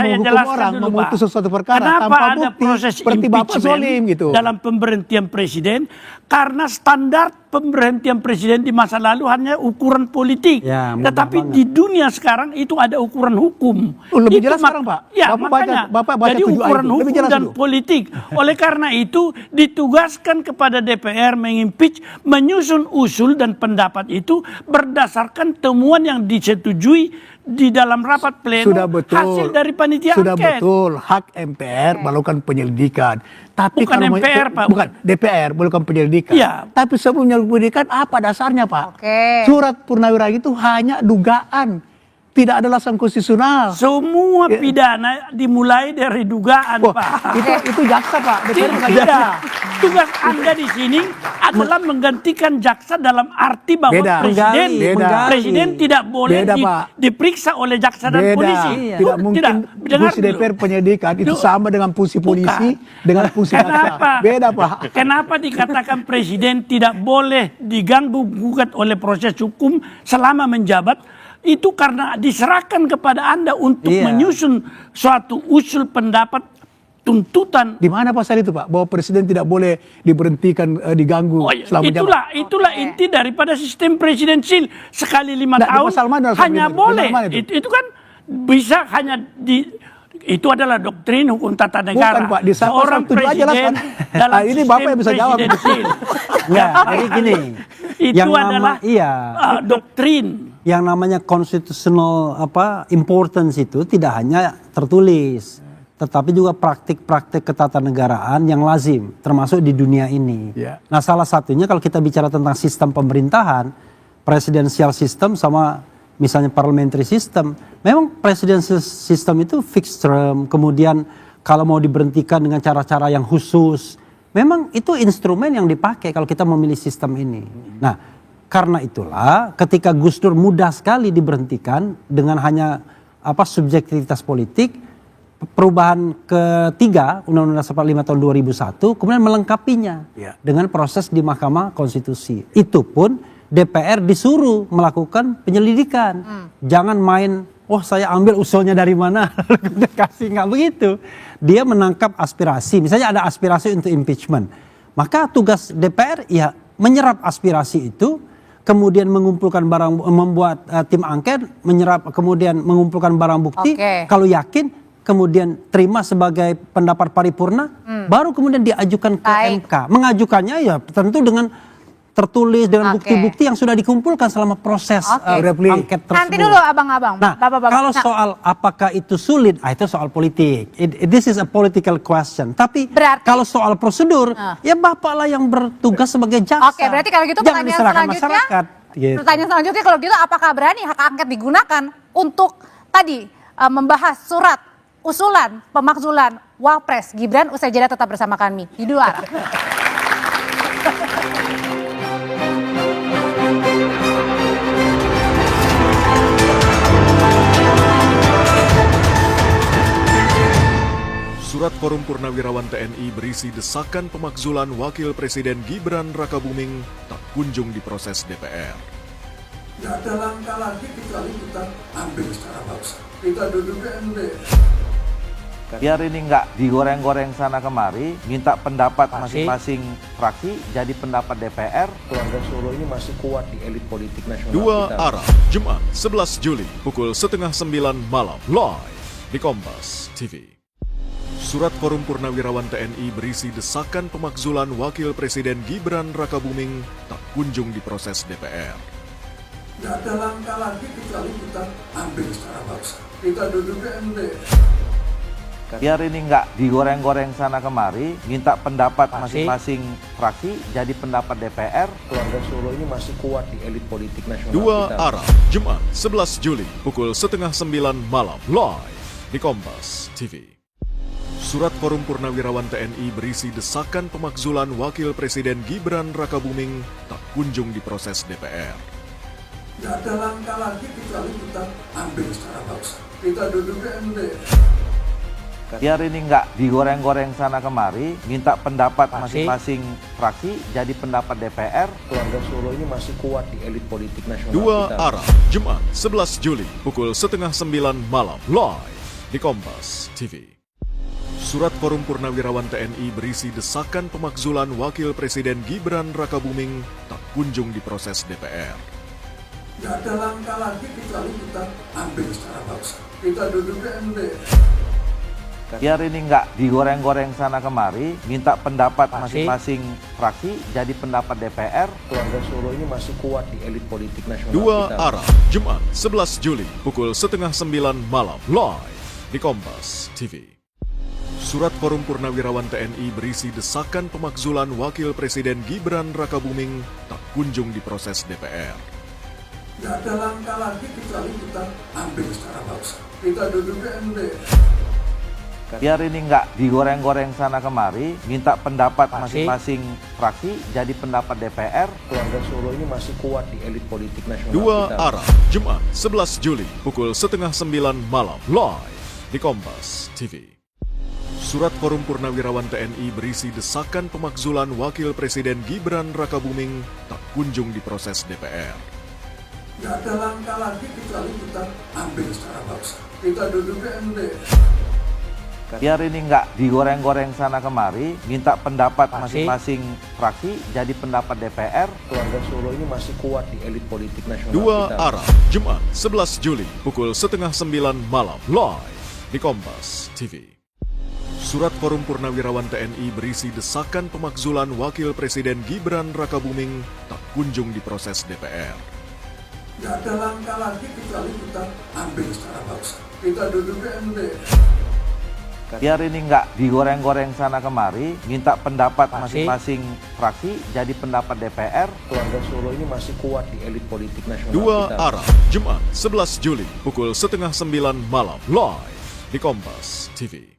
S13: orang, memutus sesuatu perkara
S12: tanpa
S13: bukti,
S12: proses
S13: seperti Bapak zolim gitu.
S12: Dalam pemberhentian presiden, karena standar pemberhentian presiden di masa lalu hanya ukuran politik.
S11: Ya, mudah
S12: Tetapi
S11: banget.
S12: di dunia sekarang itu ada ukuran hukum.
S13: Lebih
S12: Itu
S13: jelas sekarang, Pak.
S12: Ya,
S13: Bapak
S12: makanya.
S13: Bapak baca
S12: Jadi
S13: 7A
S12: ukuran
S13: itu. Lebih
S12: hukum
S13: jelas
S12: dan
S13: dulu.
S12: politik. Oleh karena itu ditugaskan kepada DPR mengimpeach, menyusun usul dan pendapat itu berdasarkan temuan yang disetujui di dalam rapat pleno
S13: Sudah betul.
S12: hasil dari panitia
S13: Sudah
S12: angket.
S13: betul, hak MPR melakukan penyelidikan. Tapi
S12: Bukan
S13: kalau
S12: MPR, Pak.
S13: Bukan DPR melakukan penyelidikan.
S12: Iya.
S13: Tapi sebelum penyelidikan apa dasarnya, Pak?
S3: Oke.
S13: Surat purnawira itu hanya dugaan. Tidak ada alasan konstitusional.
S12: Semua pidana dimulai dari dugaan,
S13: Wah,
S12: Pak.
S13: itu jaksa, Pak. DPR bukan jaksa.
S12: Tidak. Tugas Anda di sini adalah menggantikan jaksa dalam arti bahwa
S13: Beda.
S12: presiden
S13: Beda.
S12: presiden tidak boleh
S13: Beda, Pak.
S12: diperiksa oleh jaksa dan
S13: Beda.
S12: polisi.
S13: Tidak mungkin
S12: dengar
S13: fungsi
S12: dulu.
S13: DPR penyelidikan itu
S12: Duh.
S13: sama dengan fungsi polisi dengan fungsi
S12: Kenapa?
S13: jaksa. Beda, Pak.
S12: Kenapa dikatakan presiden tidak boleh diganggu gugat oleh proses hukum selama menjabat? Itu karena diserahkan kepada Anda untuk
S11: Iya.
S12: menyusun suatu usul pendapat tuntutan.
S13: Di mana pasal itu, Pak? Bahwa presiden tidak boleh diberhentikan, diganggu
S12: Oh,
S13: selama menjabat.
S12: itulah inti daripada sistem presidensil. Sekali 5
S13: Nah, di
S12: tahun
S13: pasal mana,
S12: hanya
S13: Di
S12: boleh.
S13: mana itu?
S12: Itu kan bisa hanya itu adalah doktrin hukum tata negara.
S13: Bukan, Pak. Di pasal
S12: Seorang
S13: 7 aja jelas,
S12: presiden
S13: Pak.
S12: dalam
S13: Ini
S12: sistem
S13: Bapak yang bisa jawab.
S12: presidensil.
S11: Enggak, jadi gini.
S12: Itu
S11: yang
S12: adalah doktrin.
S11: Yang namanya constitutional importance itu tidak hanya tertulis, tetapi juga praktik-praktik ketatanegaraan yang lazim, termasuk di dunia ini.
S13: Ya.
S11: Nah, salah satunya kalau kita bicara tentang sistem pemerintahan, presidensial system sama misalnya parliamentary system, memang presidensial system itu fixed term, kemudian kalau mau diberhentikan dengan cara-cara yang khusus, memang itu instrumen yang dipakai kalau kita memilih sistem ini. Nah, karena itulah ketika Gus Dur mudah sekali diberhentikan dengan hanya subjektivitas politik, perubahan ketiga Undang-Undang 45 tahun 2001 kemudian melengkapinya dengan proses di Mahkamah Konstitusi. Itu pun DPR disuruh melakukan penyelidikan. Jangan main, saya ambil usulnya dari mana, lalu kasih, nggak begitu. Dia menangkap aspirasi, misalnya ada aspirasi untuk impeachment. Maka tugas DPR menyerap aspirasi itu, kemudian mengumpulkan membuat tim angket, kemudian mengumpulkan barang bukti. Kalau yakin, kemudian terima sebagai pendapat paripurna, baru kemudian diajukan ke MK. Mengajukannya tentu dengan tertulis dengan bukti-bukti yang sudah dikumpulkan selama proses angket tersebut.
S3: Nanti dulu abang-abang.
S11: Nah, kalau soal apakah itu sulit, itu soal politik. This is a political question. Tapi kalau soal prosedur, ya Bapaklah yang bertugas sebagai jaksa.
S3: Oke, berarti kalau gitu
S11: jangan
S3: pertanyaan
S11: diserahkan
S3: selanjutnya,
S11: masyarakat. Gitu.
S3: Pertanyaan selanjutnya kalau gitu, apakah berani hak angket digunakan untuk tadi membahas surat usulan pemakzulan Wapres Gibran? Usai jeda tetap bersama kami di Dua Arah.
S15: Surat Forum Purnawirawan TNI berisi desakan pemakzulan Wakil Presiden Gibran Rakabuming tak kunjung diproses DPR.
S1: Tidak ada langkah lagi kecuali kita ambil secara paksa. Kita duduk ke MPR.
S9: Biar ini nggak digoreng-goreng sana kemari, minta pendapat masing-masing fraksi jadi pendapat DPR.
S10: Keluarga Solo ini masih kuat di elit politik nasional
S15: Dua
S10: kita.
S15: Arah, Jumat 11 Juli pukul 8:30 malam live di Kompas TV. Surat Forum Purnawirawan TNI berisi desakan pemakzulan Wakil Presiden Gibran Rakabuming tak kunjung diproses DPR.
S1: Tidak ada langkah lagi kecuali kita ambil secara paksa. Kita duduk ke MPR.
S9: Biar ini nggak digoreng-goreng sana kemari, minta pendapat masing-masing fraksi jadi pendapat DPR.
S10: Keluarga Solo ini masih kuat di elit politik nasional
S15: Dua
S10: kita.
S15: Arah, Jumat 11 Juli pukul 8:30 malam live di Kompas TV. Surat Forum Purnawirawan TNI berisi desakan pemakzulan Wakil Presiden Gibran Rakabuming tak kunjung diproses DPR.
S1: Tidak ada langkah lagi kecuali kita ambil secara paksa. Kita duduk ke MPR.
S9: Biar ini nggak digoreng-goreng sana kemari, minta pendapat masing-masing fraksi jadi pendapat DPR.
S10: Keluarga Solo ini masih kuat di elit politik nasional
S15: Dua
S10: kita.
S15: Arah, Jumat 11 Juli pukul 8:30 malam live di Kompas TV. Surat Forum Purnawirawan TNI berisi desakan pemakzulan Wakil Presiden Gibran Rakabuming tak kunjung diproses DPR.
S1: Tidak ada langkah lagi kecuali kita ambil secara paksa. Kita duduk di MPR.
S9: Biar ini nggak digoreng-goreng sana kemari, minta pendapat masing-masing fraksi jadi pendapat DPR.
S10: Keluarga Solo ini masih kuat di elit politik nasional
S15: Dua
S10: kita.
S15: Arah, Jumat 11 Juli pukul 8:30 malam live di Kompas TV. Surat Forum Purnawirawan TNI berisi desakan pemakzulan Wakil Presiden Gibran Rakabuming tak kunjung diproses DPR.
S1: Tidak ada langkah lagi kecuali kita ambil secara paksa. Kita duduk di MPR.
S9: Biar ini nggak digoreng-goreng sana kemari, minta pendapat masing-masing fraksi jadi pendapat DPR.
S10: Keluarga Solo ini masih kuat di elit politik nasional
S15: Dua
S10: kita.
S15: Arah, Jumat 11 Juli pukul 8:30 malam live di Kompas TV. Surat Forum Purnawirawan TNI berisi desakan pemakzulan Wakil Presiden Gibran Rakabuming tak kunjung diproses DPR.
S1: Tidak ada langkah lagi kecuali kita ambil secara paksa. Kita duduk di MPR.
S9: Biar ini nggak digoreng-goreng sana kemari, minta pendapat masing-masing fraksi jadi pendapat DPR.
S10: Keluarga Solo ini masih kuat di elit politik nasional
S15: Dua
S10: kita.
S15: Arah, Jumat 11 Juli pukul 8:30 malam live di Kompas TV. Surat Forum Purnawirawan TNI berisi desakan pemakzulan Wakil Presiden Gibran Rakabuming tak kunjung diproses DPR.
S1: Tidak ada langkah lagi kecuali kita ambil secara paksa. Kita duduk di MPR.
S9: Biar ini nggak digoreng-goreng sana kemari, minta pendapat masing-masing fraksi jadi pendapat DPR.
S10: Keluarga Solo ini masih kuat di elit politik nasional
S15: Dua
S10: kita.
S15: Arah, Jumat 11 Juli pukul 8:30 malam live di Kompas TV.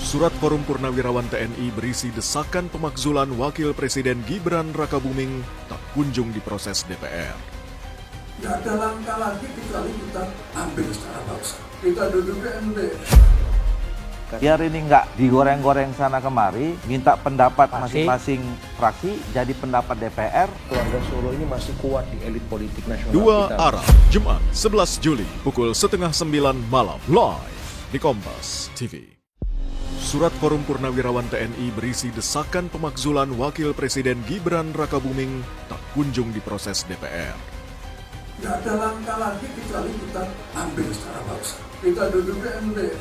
S15: Surat Forum Purnawirawan TNI berisi desakan pemakzulan Wakil Presiden Gibran Rakabuming tak kunjung diproses DPR.
S1: Tidak ada langkah lagi kecuali kita ambil secara paksa. Kita duduk di MPR.
S9: Biar ini nggak digoreng-goreng sana kemari, minta pendapat masing-masing fraksi jadi pendapat DPR.
S10: Keluarga Solo ini masih kuat di elit politik nasional
S15: Dua
S10: kita.
S15: Arah, Jumat 11 Juli pukul 8:30 malam live di Kompas TV. Surat Forum Purnawirawan TNI berisi desakan pemakzulan Wakil Presiden Gibran Rakabuming tak kunjung diproses DPR.
S1: Tidak ada langkah lagi kecuali kita ambil secara paksa. Kita duduk di MPR.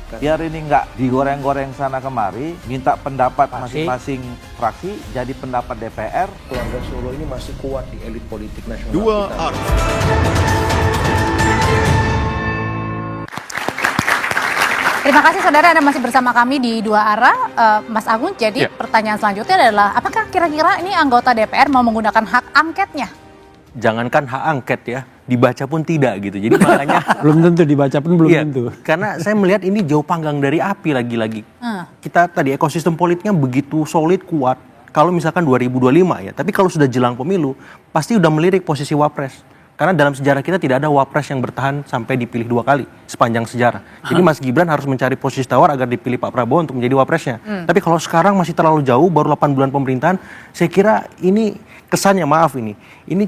S9: Biar ini nggak digoreng-goreng sana kemari, minta pendapat masing-masing fraksi jadi pendapat DPR.
S10: Keluarga Solo ini masih kuat di elit politik nasional
S15: Dua
S10: kita.
S15: Arah.
S3: Terima kasih saudara, Anda masih bersama kami di Dua Arah. Mas Agun, jadi pertanyaan selanjutnya adalah apakah kira-kira ini anggota DPR mau menggunakan hak angketnya?
S16: Jangankan hak angket ya, dibaca pun tidak gitu. Jadi makanya
S11: Belum tentu dibaca pun belum
S16: iya,
S11: tentu.
S16: karena saya melihat ini jauh panggang dari api lagi-lagi. Kita tadi ekosistem politiknya begitu solid, kuat. Kalau misalkan 2025 ya, tapi kalau sudah jelang pemilu, pasti udah melirik posisi wapres. Karena dalam sejarah kita tidak ada wapres yang bertahan sampai dipilih 2 kali sepanjang sejarah. Jadi Mas Gibran harus mencari posisi tawar agar dipilih Pak Prabowo untuk menjadi wapresnya. Tapi kalau sekarang masih terlalu jauh, baru 8 bulan pemerintahan, saya kira ini kesannya, maaf ini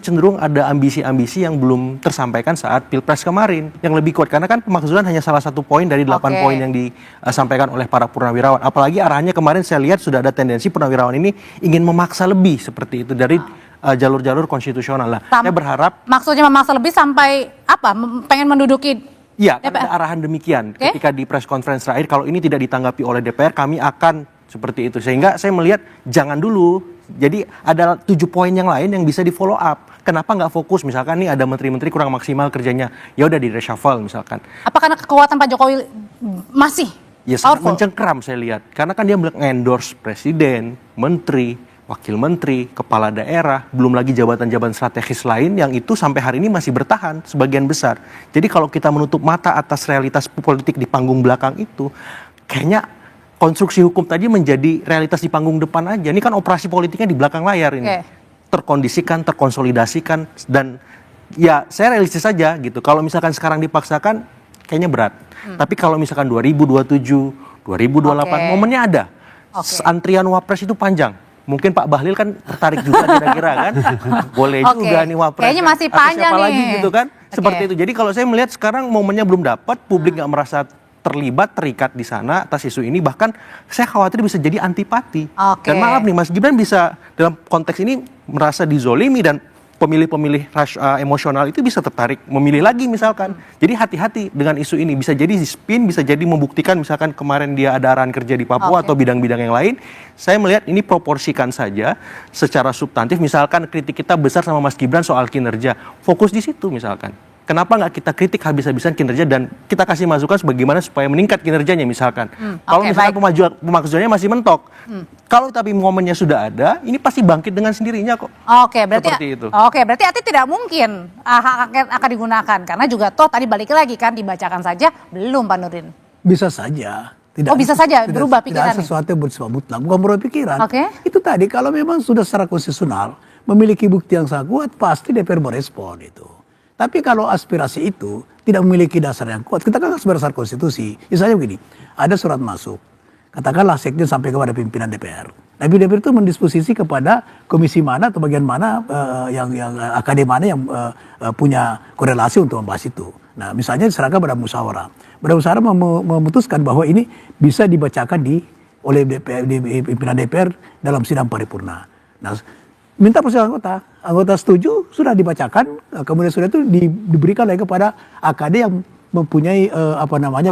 S16: cenderung ada ambisi-ambisi yang belum tersampaikan saat Pilpres kemarin yang lebih kuat. Karena kan pemakzulan hanya salah satu poin dari 8 poin yang disampaikan oleh para purnawirawan. Apalagi arahannya kemarin saya lihat sudah ada tendensi purnawirawan ini ingin memaksa lebih seperti itu dari jalur-jalur konstitusional lah. Saya berharap
S3: Maksudnya memaksa lebih sampai apa? Pengen menduduki
S16: ya,
S3: DPR?
S16: ada arahan demikian ketika di press conference terakhir, kalau ini tidak ditanggapi oleh DPR, kami akan seperti itu. Sehingga saya melihat jangan dulu. Jadi ada 7 poin yang lain yang bisa di follow up. Kenapa nggak fokus? Misalkan nih ada menteri-menteri kurang maksimal kerjanya, ya udah di reshuffle misalkan.
S3: Apa karena kekuatan Pak Jokowi masih
S16: Ya sangat
S3: powerful?
S16: mencengkram saya lihat. Karena kan dia endorse presiden, menteri, wakil menteri, kepala daerah, belum lagi jabatan-jabatan strategis lain yang itu sampai hari ini masih bertahan sebagian besar. Jadi kalau kita menutup mata atas realitas politik di panggung belakang itu, kayaknya konstruksi hukum tadi menjadi realitas di panggung depan aja. Ini kan operasi politiknya di belakang layar ini. Terkondisikan, terkonsolidasikan, dan ya saya realistis saja gitu. Kalau misalkan sekarang dipaksakan, kayaknya berat. Tapi kalau misalkan 2027, 2028, momennya ada. Antrian wapres itu panjang. Mungkin Pak Bahlil kan tertarik juga kira-kira kan. Boleh juga nih wapres.
S3: Kayaknya
S16: kan.
S3: masih
S16: Atau
S3: panjang
S16: siapa
S3: nih.
S16: lagi gitu kan. Seperti itu. Jadi kalau saya melihat sekarang momennya belum dapat, publik nggak merasa terlibat, terikat di sana atas isu ini. Bahkan saya khawatir bisa jadi antipati. Dan maaf nih, Mas Gibran bisa dalam konteks ini merasa dizolimi dan pemilih-pemilih emosional itu bisa tertarik memilih lagi misalkan. Jadi hati-hati dengan isu ini, bisa jadi spin, bisa jadi membuktikan misalkan kemarin dia ada arahan kerja di Papua atau bidang-bidang yang lain. Saya melihat ini proporsikan saja secara substantif, misalkan kritik kita besar sama Mas Gibran soal kinerja, fokus di situ misalkan. Kenapa nggak kita kritik habis-habisan kinerja dan kita kasih masukan bagaimana supaya meningkat kinerjanya misalkan. Kalau misalkan pemakzulannya masih mentok, kalau tapi momennya sudah ada, ini pasti bangkit dengan sendirinya kok.
S3: Oke, berarti
S16: seperti itu.
S3: Oke, berarti arti tidak mungkin hak angket akan digunakan karena juga toh tadi balik lagi kan dibacakan saja belum Pak Nurdin.
S13: Bisa saja.
S3: Bisa saja berubah pikiran.
S13: Tidak sesuatu yang bersifat mutlak, bukan berubah pikiran.
S3: Oke.
S13: Itu tadi kalau memang sudah secara konstitusional memiliki bukti yang sangat kuat, pasti DPR merespon itu. Tapi kalau aspirasi itu tidak memiliki dasar yang kuat, kita kan berdasar konstitusi. Misalnya begini, ada surat masuk, katakanlah sekjen sampai kepada pimpinan DPR. Tapi DPR itu mendisposisi kepada komisi mana atau bagian mana yang akademi mana yang punya korelasi untuk membahas itu. Nah, misalnya diserahkan pada musyawarah. Pada musyawarah memutuskan bahwa ini bisa dibacakan oleh pimpinan DPR dalam sidang paripurna. Nah, minta persetujuan anggota setuju, sudah dibacakan, kemudian sudah itu diberikan lagi kepada AKD yang mempunyai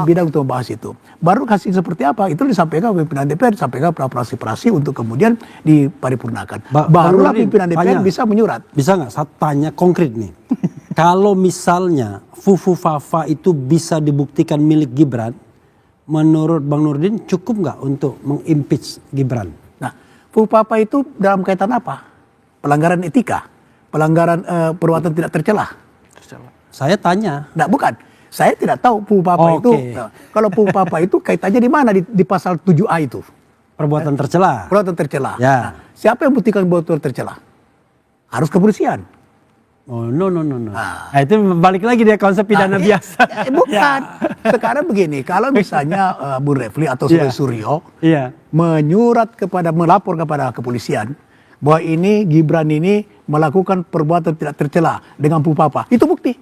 S13: bidang untuk membahas itu. Baru kasih seperti apa, itu disampaikan ke pimpinan DPR, disampaikan ke praksi-praksi untuk kemudian diparipurnakan. Barulah pimpinan DPR bisa menyurat.
S11: Bisa nggak saya tanya konkret nih, kalau misalnya Fufu Fafa itu bisa dibuktikan milik Gibran, menurut Bang Nurdin cukup nggak untuk mengimpeach Gibran?
S13: Nah, Fufu Fafa itu dalam kaitan apa? Pelanggaran etika, pelanggaran perbuatan tidak tercelah.
S11: Saya tanya.
S13: Nah, bukan. Saya tidak tahu Fufu Fafa itu. Nah, kalau Fufu Fafa itu kaitannya di mana di pasal 7A itu?
S11: Perbuatan tercela.
S13: Perbuatan tercela.
S11: Ya.
S13: Nah, siapa yang buktikan perbuatan tercela? Harus kepolisian.
S11: Oh, no. Nah, itu balik lagi dia konsep pidana biasa.
S13: Bukan. Sekarang begini, kalau misalnya Bung Refli atau Suryo melapor kepada kepolisian bahwa ini Gibran ini melakukan perbuatan tidak tercela dengan Fufu Fafa, itu bukti.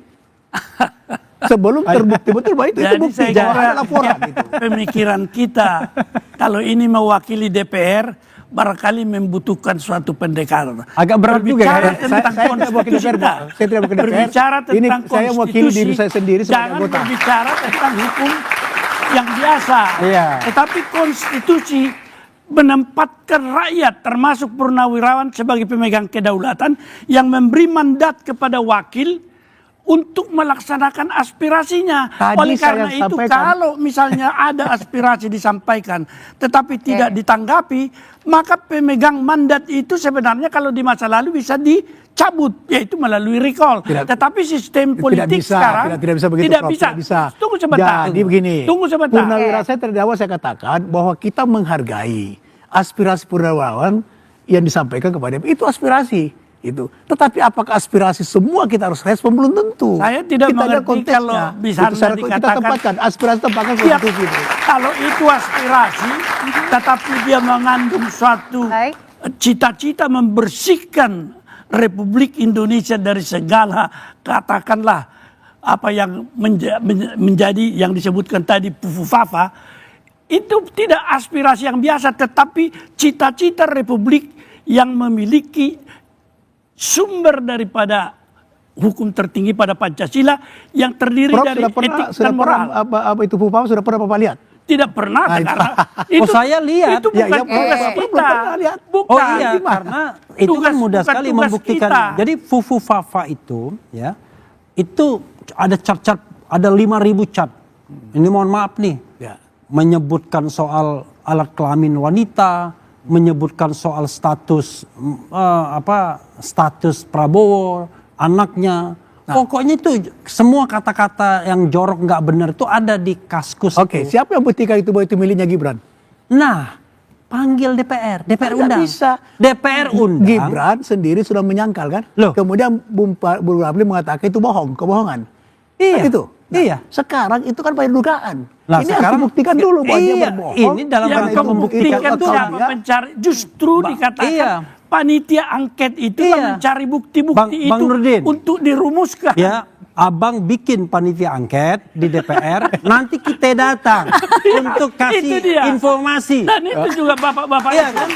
S13: Sebelum terbukti betul bahwa itu bukti.
S12: Saya kira laporan itu. Pemikiran kita kalau ini mewakili DPR barangkali membutuhkan suatu pendekatan.
S11: Agak berat juga
S12: ya. Tentang konstitusi.
S13: Saya tidak mewakili DPR.
S12: Berbicara tentang
S13: ini
S12: konstitusi.
S13: Saya mewakili diri saya sendiri sebagai
S12: jangan
S13: anggota.
S12: berbicara tentang hukum yang biasa.
S11: Iya.
S12: Tetapi konstitusi menempatkan rakyat termasuk purnawirawan sebagai pemegang kedaulatan yang memberi mandat kepada wakil untuk melaksanakan aspirasinya. Oleh karena itu kalau misalnya ada aspirasi disampaikan tetapi tidak ditanggapi, maka pemegang mandat itu sebenarnya kalau di masa lalu bisa dicabut, yaitu melalui recall. Tetapi sistem politik sekarang
S13: tidak bisa begitu.
S12: Tidak bisa. Tunggu sebentar.
S13: Jadi begini.
S12: Tunggu sebentar.
S13: Purnawirawan saya terdakwa saya katakan bahwa kita menghargai aspirasi purnawirawan yang disampaikan kepada itu aspirasi itu. Tetapi apakah aspirasi semua kita harus respon belum tentu.
S12: Saya tidak
S13: kita
S12: mengerti kalau bisa dikatakan
S13: kita tempatkan aspirasi tempatkan konstitusi itu.
S12: Kalau itu aspirasi, tetapi dia mengandung suatu cita-cita membersihkan Republik Indonesia dari segala katakanlah apa yang menjadi yang disebutkan tadi Fufu Fafa, itu tidak aspirasi yang biasa, tetapi cita-cita Republik yang memiliki sumber daripada hukum tertinggi pada Pancasila yang terdiri dari etik dan moral.
S13: Apa itu Fufu Fafa sudah pernah Bapak lihat?
S12: Tidak pernah, karena itu
S11: saya lihat.
S12: Itu bukan tugas kita. Bukan.
S11: Karena itu kan mudah sekali membuktikan.
S12: Kita.
S11: Jadi Fufu Fafa itu, ya, itu ada chart-chart, ada 5.000 chart. Ini mohon maaf nih, menyebutkan soal alat kelamin wanita, menyebutkan soal status status Prabowo, anaknya. Pokoknya itu semua kata-kata yang jorok nggak benar itu ada di Kaskus.
S13: Oke, siapa yang buktikan itu bahwa itu miliknya Gibran?
S11: Nah, panggil DPR undang.
S13: Bisa.
S11: DPR undang.
S13: Gibran sendiri sudah menyangkal kan? Kemudian Bung Rapli mengatakan itu kebohongan.
S11: Iya.
S13: Kan itu. Nah,
S11: iya.
S13: Sekarang itu kan banyak dugaan.
S11: Nah,
S13: ini
S11: sekarang
S13: harus dibuktikan dulu bahwa dia berbohong.
S11: Ini dalam rangka membuktikan
S12: itu mencari, justru dikatakan panitia angket itu kan mencari bukti-bukti itu untuk dirumuskan.
S11: Ya, abang bikin panitia angket di DPR, nanti kita datang untuk kasih informasi.
S12: Dan itu juga bapak-bapak
S11: iya, kan?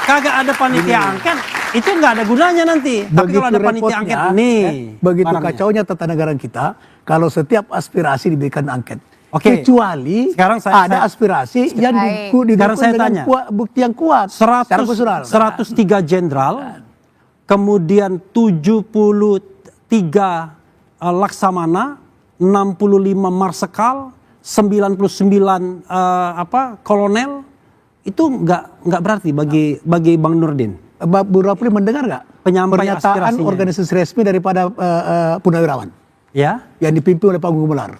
S11: kagak ada panitia angket, itu nggak ada gunanya nanti. Tapi kalau ada panitia angket nih,
S13: begitu
S11: barangnya.
S13: kacaunya tata negara kita, kalau setiap aspirasi diberikan angket.
S11: Oke.
S13: Kecuali
S11: Sekarang
S13: ada aspirasi yang didukung
S11: Sekarang saya
S13: dengan
S11: tanya.
S13: bukti yang kuat.
S11: 103 jenderal, kemudian 73 laksamana, 65 marsekal, 99 kolonel, itu nggak berarti bagi Bang Nurdin.
S13: Bu Rapli mendengar nggak
S11: Penyampaian
S13: pernyataan
S11: aspirasinya.
S13: organisasi resmi daripada Purnawirawan
S11: Ya,
S13: yang dipimpin oleh Pak Gumelar?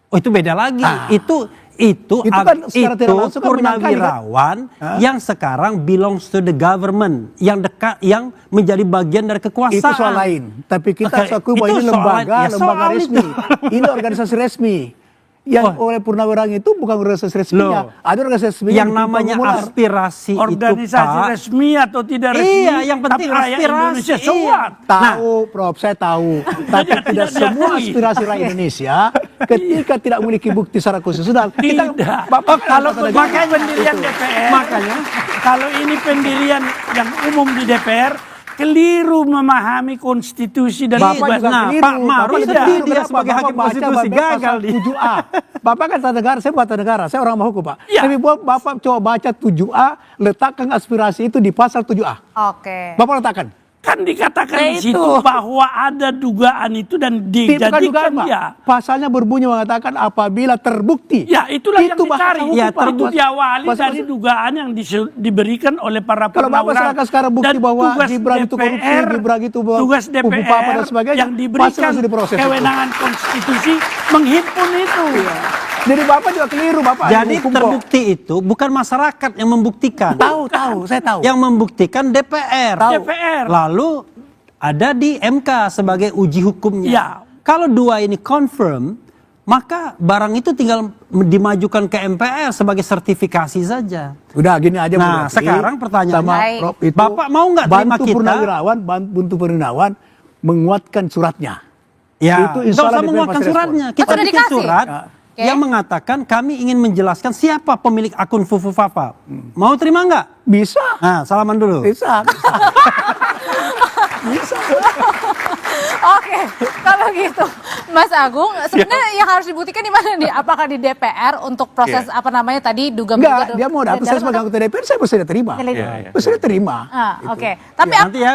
S11: oh itu beda lagi. Itu
S13: kan secara tidak langsung kan
S11: Purnawirawan yang sekarang belongs to the government, yang dekat, yang menjadi bagian dari kekuasaan.
S13: Itu soal lain. Tapi kita akui bahwa
S11: itu
S13: ini
S11: soal-
S13: lembaga
S11: ya, soal
S13: resmi.
S11: itu.
S13: Ini organisasi resmi. Yang oleh Purnawirawan itu bukan organisasi resminya. Ada organisasi resmi
S11: yang namanya aspirasi
S12: organisasi
S11: itu, Pak.
S12: resmi atau tidak resmi.
S11: Iya, yang penting
S12: tapi rakyat
S11: aspirasi.
S12: Indonesia so
S11: Iya.
S12: what?
S13: Tahu, Prof, saya tahu. Tapi tidak semua aspirasi rakyat Indonesia ketika tidak memiliki bukti secara konstitusional.
S12: Tidak. Kalau makanya pendirian DPR,
S11: makanya
S12: kalau ini pendirian yang umum di DPR, keliru memahami konstitusi dan
S13: Bapak juga keliru.
S11: Pak Maruf
S13: Tidak.
S11: dia sebagai hakim
S13: Bapak baca
S11: konstitusi
S13: Babel
S11: gagal
S13: pasal
S11: dia.
S13: 7A. Bapak kan tata negara, saya bukan tata negara, saya orang hukum, Pak.
S12: Ya.
S13: Tapi Bapak coba baca 7A, letakkan aspirasi itu di pasal 7A.
S3: Oke.
S13: Bapak letakkan.
S12: kan dikatakan
S13: Nah,
S12: di situ
S13: itu.
S12: bahwa ada dugaan itu dan
S13: Bukan dugaan,
S12: dijadikan
S13: Pak.
S12: ya.
S13: Pasalnya berbunyi mengatakan apabila terbukti.
S12: Ya itulah yang
S13: Itu bahasa
S12: dicari.
S13: hukum,
S12: Ya,
S13: Pak.
S12: itu diawali
S13: Bahasa-
S12: dari dugaan yang diberikan oleh para
S13: Kalau Bapak
S12: purnawirawan.
S13: serahkan sekarang bukti
S12: Dan
S13: bahwa
S12: tugas
S13: Gibran itu korupsi,
S12: DPR,
S13: Gibran itu
S12: tugas
S13: kubu papa dan
S12: DPR
S13: sebagainya,
S12: yang
S13: pasti
S12: diberikan
S13: harus diproses itu.
S12: kewenangan konstitusi menghimpun itu.
S13: Jadi Bapak juga keliru, Bapak.
S11: Jadi
S13: Hukum kok.
S11: terbukti itu bukan masyarakat yang membuktikan.
S13: Tahu, saya tahu.
S11: Yang membuktikan DPR.
S12: DPR.
S11: Lalu ada di MK sebagai uji hukumnya.
S12: Ya.
S11: Kalau dua ini confirm, maka barang itu tinggal dimajukan ke MPR sebagai sertifikasi saja.
S13: Udah gini aja. Bu
S11: Nah,
S13: Rofi.
S11: sekarang pertanyaannya,
S13: Sama Prof itu,
S11: Bapak mau nggak terima
S13: bantu
S11: kita?
S13: Purnawirawan menguatkan suratnya.
S11: Ya,
S13: Itu
S11: nggak
S13: insya Allah
S11: usah
S13: DPR
S11: menguatkan
S13: pasti respon.
S11: suratnya. Kita
S3: sudah
S11: bikin
S3: dikasih?
S11: surat
S3: Oke.
S11: yang mengatakan kami ingin menjelaskan siapa pemilik akun Fufu Fafa. Mau terima nggak?
S13: Bisa.
S11: Nah, salaman dulu.
S13: Bisa.
S3: Oke, kalau gitu, Mas Agung, sebenarnya yang harus dibuktikan di mana nih? Apakah di DPR untuk proses apa namanya tadi duga
S13: Enggak, dia mau datang saya sebagai anggota DPR, saya mesti terima. Mesti terima.
S3: Oke, tapi
S11: Nanti ya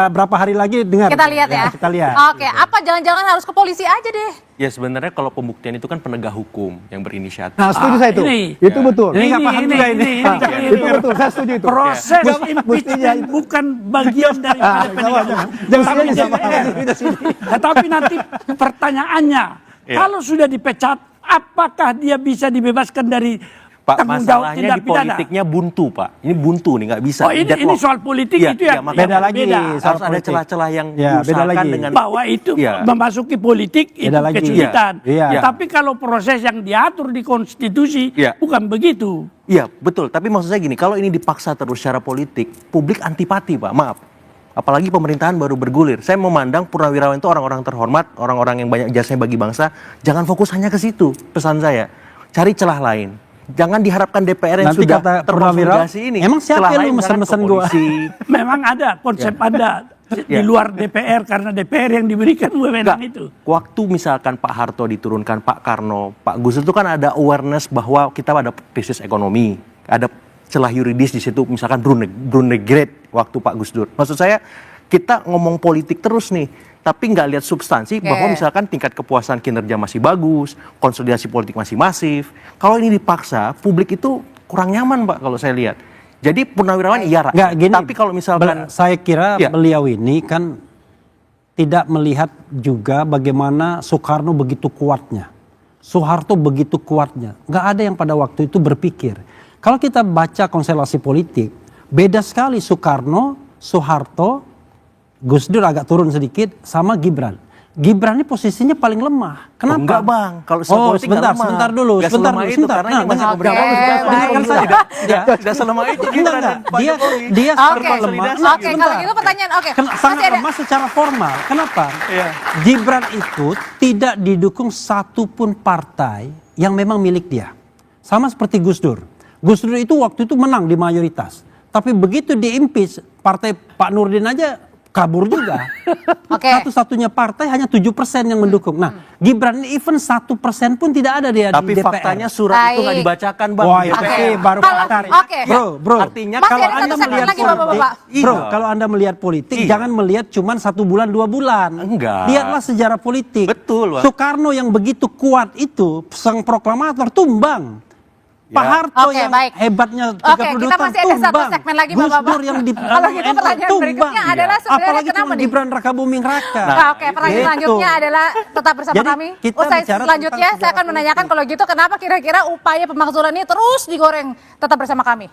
S11: berapa hari lagi dengar.
S3: kita lihat ya.
S11: Kita lihat.
S3: Oke, apa jangan-jangan harus ke polisi aja deh?
S16: Ya sebenarnya kalau pembuktian itu kan penegak hukum yang berinisiatif.
S13: Nah, setuju saya itu. Itu betul.
S11: Ini nggak paham juga ini.
S13: Itu betul, saya setuju itu.
S12: Proses
S13: Ya.
S12: impeachment bukan bagian daripada penegak hukum. Tapi DPR. Tetapi nanti pertanyaannya, kalau sudah dipecat, apakah dia bisa dibebaskan dari
S16: Pak,
S12: tanggung jawab
S16: masalahnya
S12: tindak
S16: di
S12: pidana?
S16: politiknya buntu, Pak. Ini buntu nih, nggak bisa.
S12: Oh, ini
S16: Deadlock.
S12: soal politik
S16: Iya,
S12: itu ya.
S16: iya, makanya
S11: Beda lagi.
S16: harus
S11: soal
S16: ada
S11: politik.
S16: celah-celah yang
S11: Ya, beda
S16: diusahakan
S11: lagi.
S16: dengan
S12: Bahwa itu
S16: Iya.
S12: memasuki politik itu
S11: Beda lagi.
S12: kesulitan.
S11: Iya. Iya.
S12: Tapi kalau proses yang diatur di konstitusi
S16: Iya.
S12: bukan begitu.
S16: Iya, betul. Tapi maksud saya gini, kalau ini dipaksa terus secara politik, publik antipati, Pak. Maaf. Apalagi pemerintahan baru bergulir. Saya memandang purnawirawan itu orang-orang terhormat, orang-orang yang banyak jasanya bagi bangsa. Jangan fokus hanya ke situ, pesan saya. Cari celah lain. Jangan diharapkan DPR yang
S11: Nanti
S16: sudah
S11: kata purnawirawan,
S16: terkonsolidasi ini.
S11: emang siapa
S16: Celah
S11: lu
S16: lain
S11: mesen-mesen
S16: misalkan
S11: gua?
S16: ke polisi.
S12: Memang ada konsep Anda di
S16: Ya.
S12: luar DPR karena DPR yang diberikan wewenang itu.
S16: Waktu misalkan Pak Harto diturunkan, Pak Karno, Pak Gus itu kan ada awareness bahwa kita ada krisis ekonomi, ada celah yuridis di situ, misalkan Brunegret waktu Pak Gus Dur. Maksud saya kita ngomong politik terus nih, tapi nggak lihat substansi bahwa misalkan tingkat kepuasan kinerja masih bagus, konsolidasi politik masih masif. Kalau ini dipaksa, publik itu kurang nyaman, Pak, kalau saya lihat. Jadi purnawirawan iya,
S11: Nggak, gini,
S16: tapi kalau misalkan
S11: saya kira
S16: Ya.
S11: beliau ini kan tidak melihat juga bagaimana Soekarno begitu kuatnya, Soeharto begitu kuatnya. Nggak ada yang pada waktu itu berpikir. Kalau kita baca konstelasi politik, beda sekali Soekarno, Soeharto, Gus Dur agak turun sedikit, sama Gibran. Gibran ini posisinya paling lemah. Kenapa?
S16: enggak, Bang. Kalau soal politik nggak lemah.
S11: sebentar dulu,
S16: Nggak
S11: sebentar
S16: selemah
S11: dulu,
S16: itu,
S11: sebentar.
S16: karena ini masih beberapa
S11: dengarkan saja.
S16: Tidak selemah itu
S11: Enggak,
S16: Gibran
S11: enggak.
S16: dan Pak Jokowi.
S11: Dia
S3: Oke.
S11: sangat lemah.
S3: Oke, kalau gitu pertanyaan. Oke,
S11: Sangat
S3: masih ada.
S11: lemah secara formal. Kenapa?
S16: Iya.
S11: Gibran itu tidak didukung satupun partai yang memang milik dia. Sama seperti Gus Dur. Gus Dur itu waktu itu menang di mayoritas. Tapi begitu di-impeach, partai Pak Nurdin aja kabur juga. Satu-satunya partai hanya 7% yang mendukung. Nah, Gibran ini even 1% pun tidak ada dia
S16: Tapi
S11: di DPR.
S16: faktanya surat itu nggak dibacakan, Bang.
S11: Wah, itu baru fakta. Bro.
S16: Artinya
S11: kalau
S16: Anda
S11: Anda melihat
S16: lagi,
S11: politik, kalau Anda melihat politik, jangan melihat cuma 1 bulan 2 bulan.
S16: Enggak.
S11: Lihatlah sejarah politik.
S16: Betul, Bang.
S11: Soekarno yang begitu kuat itu, sang proklamator tumbang. Pak Harto yang hebatnya 32 tahun
S3: kita masih ada satu segmen lagi,
S11: Gus
S3: Bapak-Bapak.
S11: Dur yang di
S3: Kalau gitu pertanyaan berikutnya adalah sebenarnya
S11: apalagi
S3: kenapa
S11: cuma
S3: nih?
S11: Gibran Rakabuming Raka.
S3: Pertanyaan selanjutnya adalah tetap bersama
S11: Jadi,
S3: kami.
S11: kita
S3: Usai
S11: bicara
S3: selanjutnya
S11: tentang
S3: saya akan menanyakan kalau gitu kenapa kira-kira upaya pemakzulan ini terus digoreng. Tetap bersama kami.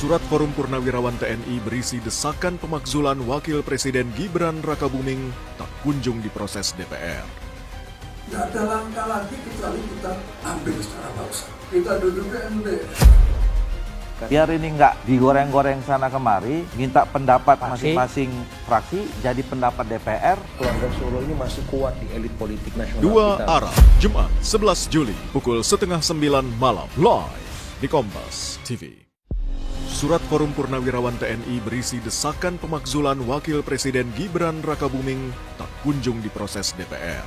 S15: Surat Forum Purnawirawan TNI berisi desakan pemakzulan Wakil Presiden Gibran Rakabuming tak kunjung diproses DPR.
S1: Tidak ada langkah lagi kecuali kita ambil secara paksa. Kita duduk ke MPR.
S9: Biar ini nggak digoreng-goreng sana kemari, minta pendapat masing-masing fraksi jadi pendapat DPR.
S10: Keluarga Solo ini masih kuat di elit politik nasional
S15: Dua
S10: kita.
S15: arah, Jumat 11 Juli pukul 8:30 malam live di Kompas TV. Surat Forum Purnawirawan TNI berisi desakan pemakzulan Wakil Presiden Gibran Rakabuming tak kunjung diproses DPR.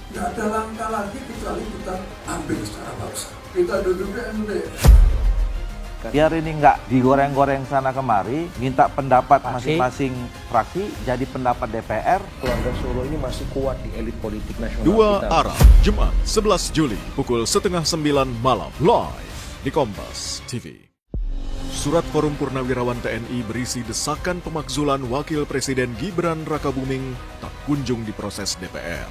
S1: Tidak ada langkah lagi kecuali kita ambil secara paksa. Kita duduk ke MPR.
S9: Biar ini nggak digoreng-goreng sana kemari, minta pendapat masing-masing fraksi jadi pendapat DPR.
S10: Keluarga Solo ini masih kuat di elit politik nasional
S15: Dua
S10: kita.
S15: arah, Jumat 11 Juli pukul 8:30 malam live di Kompas TV. Surat Forum Purnawirawan TNI berisi desakan pemakzulan Wakil Presiden Gibran Rakabuming tak kunjung diproses DPR.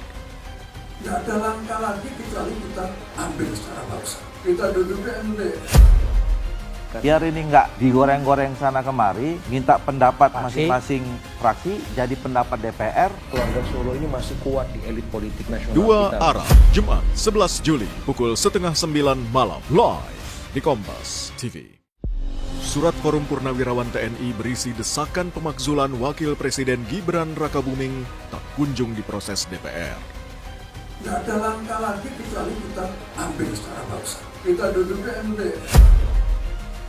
S1: Tidak ada langkah lagi kecuali kita ambil secara paksa. Kita duduk ke MPR.
S9: Biar ini nggak digoreng-goreng sana kemari, minta pendapat masing-masing fraksi jadi pendapat DPR.
S10: Keluarga Solo ini masih kuat di elit politik nasional
S15: Dua
S10: kita.
S15: arah, Jumat 11 Juli pukul 8:30 malam live di Kompas TV. Surat Forum Purnawirawan TNI berisi desakan pemakzulan Wakil Presiden Gibran Rakabuming tak kunjung diproses DPR.
S1: Tidak ada langkah lagi kecuali kita ambil secara paksa. Kita duduk ke MPR.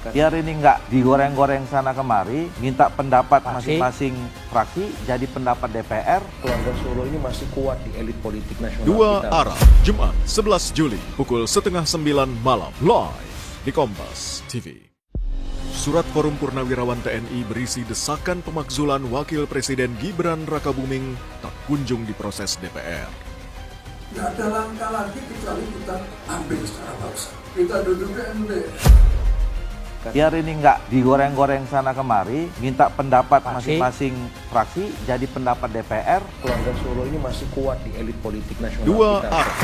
S9: Biar ini nggak digoreng-goreng sana kemari, minta pendapat masing-masing fraksi jadi pendapat DPR.
S10: Keluarga Solo ini masih kuat di elit politik nasional
S15: Dua
S10: kita.
S15: arah, Jumat 11 Juli pukul 8:30 malam live di Kompas TV. Surat Forum Purnawirawan TNI berisi desakan pemakzulan Wakil Presiden Gibran Rakabuming tak kunjung diproses DPR.
S1: Tidak ada langkah lagi kecuali kita ambil secara paksa. Kita duduk ke MPR.
S9: Biar ini nggak digoreng-goreng sana kemari, minta pendapat masing-masing fraksi jadi pendapat DPR.
S10: Keluarga Solo ini masih kuat di elit politik nasional
S15: Dua
S10: kita.
S15: arah.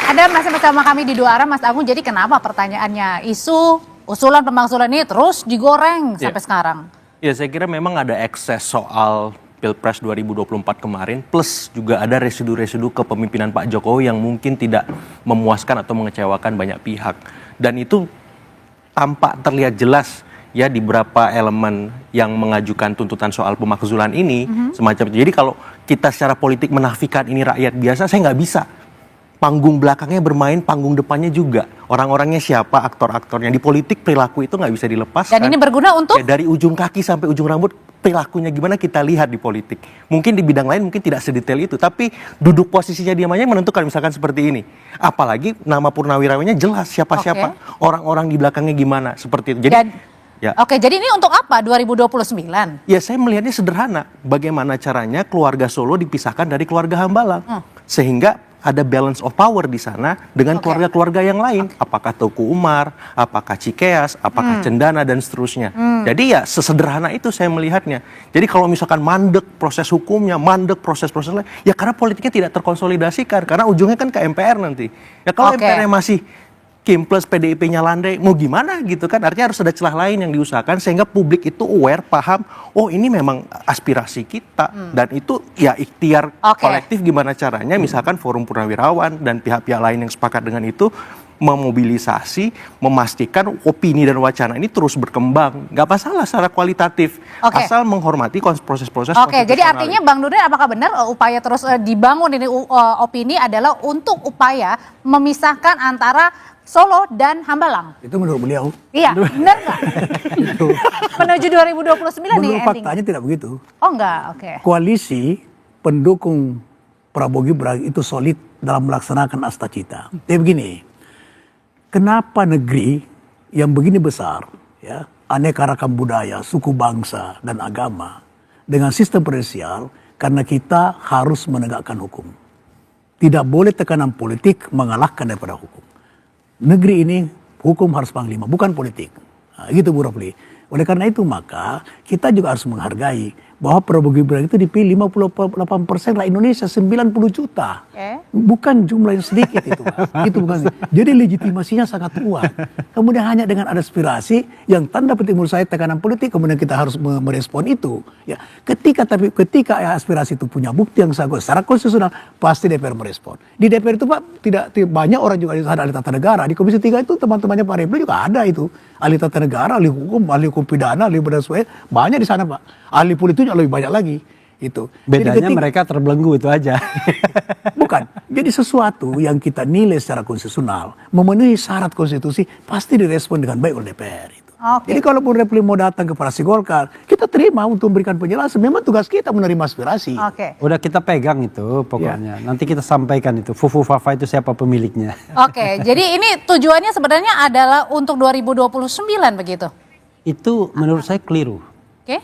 S3: Ada masih bersama kami di Dua Arah, Mas Agung. Jadi kenapa pertanyaannya isu usulan pemakzulan ini terus digoreng sampai sekarang?
S16: Ya, saya kira memang ada ekses soal Pilpres 2024 kemarin, plus juga ada residu-residu kepemimpinan Pak Jokowi yang mungkin tidak memuaskan atau mengecewakan banyak pihak. Dan itu tampak terlihat jelas ya di beberapa elemen yang mengajukan tuntutan soal pemakzulan ini, semacam itu. Jadi kalau kita secara politik menafikan ini rakyat biasa, saya nggak bisa. Panggung belakangnya bermain, panggung depannya juga. Orang-orangnya siapa, aktor-aktornya. Di politik perilaku itu nggak bisa dilepaskan.
S3: Dan ini berguna untuk?
S16: Ya, dari ujung kaki sampai ujung rambut, perilakunya gimana kita lihat di politik. Mungkin di bidang lain mungkin tidak sedetail itu, tapi duduk posisinya dia aja menentukan, misalkan seperti ini. Apalagi nama purnawirawannya jelas siapa-siapa, orang-orang di belakangnya gimana, seperti itu. Jadi,
S3: Oke, jadi ini untuk apa 2029?
S16: ya saya melihatnya sederhana. Bagaimana caranya keluarga Solo dipisahkan dari keluarga Hambalang. Sehingga ada balance of power di sana dengan keluarga-keluarga yang lain. Apakah Teuku Umar, apakah Cikeas, apakah Cendana, dan seterusnya. Jadi ya sesederhana itu saya melihatnya. Jadi kalau misalkan mandek proses hukumnya, mandek proses-proses lain, ya karena politiknya tidak terkonsolidasikan. Karena ujungnya kan ke MPR nanti. Ya kalau MPR-nya masih Kim plus PDIP-nya landai, mau gimana gitu kan? Artinya harus ada celah lain yang diusahakan sehingga publik itu aware, paham, oh ini memang aspirasi kita. Dan itu ya ikhtiar kolektif gimana caranya, misalkan Forum Purnawirawan dan pihak-pihak lain yang sepakat dengan itu memobilisasi, memastikan opini dan wacana ini terus berkembang. Nggak masalah secara kualitatif, asal menghormati proses-proses.
S3: Oke, jadi artinya Bang Nurdin, apakah benar upaya terus dibangun ini opini adalah untuk upaya memisahkan antara Solo dan Hambalang?
S13: Itu menurut beliau.
S3: Iya, benar nggak? Menuju 2029 nih
S13: Menurut
S3: ending.
S13: faktanya tidak begitu.
S3: Oh enggak, oke.
S13: Koalisi pendukung Prabowo Gibran itu solid dalam melaksanakan Astacita. Tapi begini, kenapa negeri yang begini besar, ya, aneka ragam budaya, suku bangsa dan agama dengan sistem presidensial, karena kita harus menegakkan hukum. Tidak boleh tekanan politik mengalahkan daripada hukum. Negeri ini hukum harus panglima, bukan politik. Nah, gitu Bu Rafli. Oleh karena itu maka kita juga harus menghargai bahwa Prabowo Gibran itu dipilih 58% rakyat Indonesia, 90 juta. Bukan jumlah yang sedikit itu. Itu bukan. Jadi legitimasinya sangat kuat. Kemudian hanya dengan ada aspirasi yang tanda petik menurut saya tekanan politik, kemudian kita harus merespon itu. Ya, ketika aspirasi itu punya bukti yang sangat secara konstitusional, pasti DPR merespon. Di DPR itu Pak tidak banyak orang juga ada ahli tata negara. Di Komisi 3 itu teman-temannya Pak Refli juga ada itu. Ahli tata negara, ahli hukum pidana, ahli bedah suai, banyak di sana Pak. Ahli politiknya lebih banyak lagi itu.
S11: Bedanya mereka terbelenggu itu aja.
S13: Bukan. Jadi sesuatu yang kita nilai secara konstitusional, memenuhi syarat konstitusi, pasti direspon dengan baik oleh DPR itu. Jadi kalaupun Refli mau datang ke fraksi Golkar, kita terima untuk memberikan penjelasan. Memang tugas kita menerima aspirasi.
S11: Udah kita pegang itu pokoknya. Nanti kita sampaikan itu. Fufu Fafa itu siapa pemiliknya.
S3: Oke, jadi ini tujuannya sebenarnya adalah untuk 2029 begitu?
S11: Itu menurut saya keliru.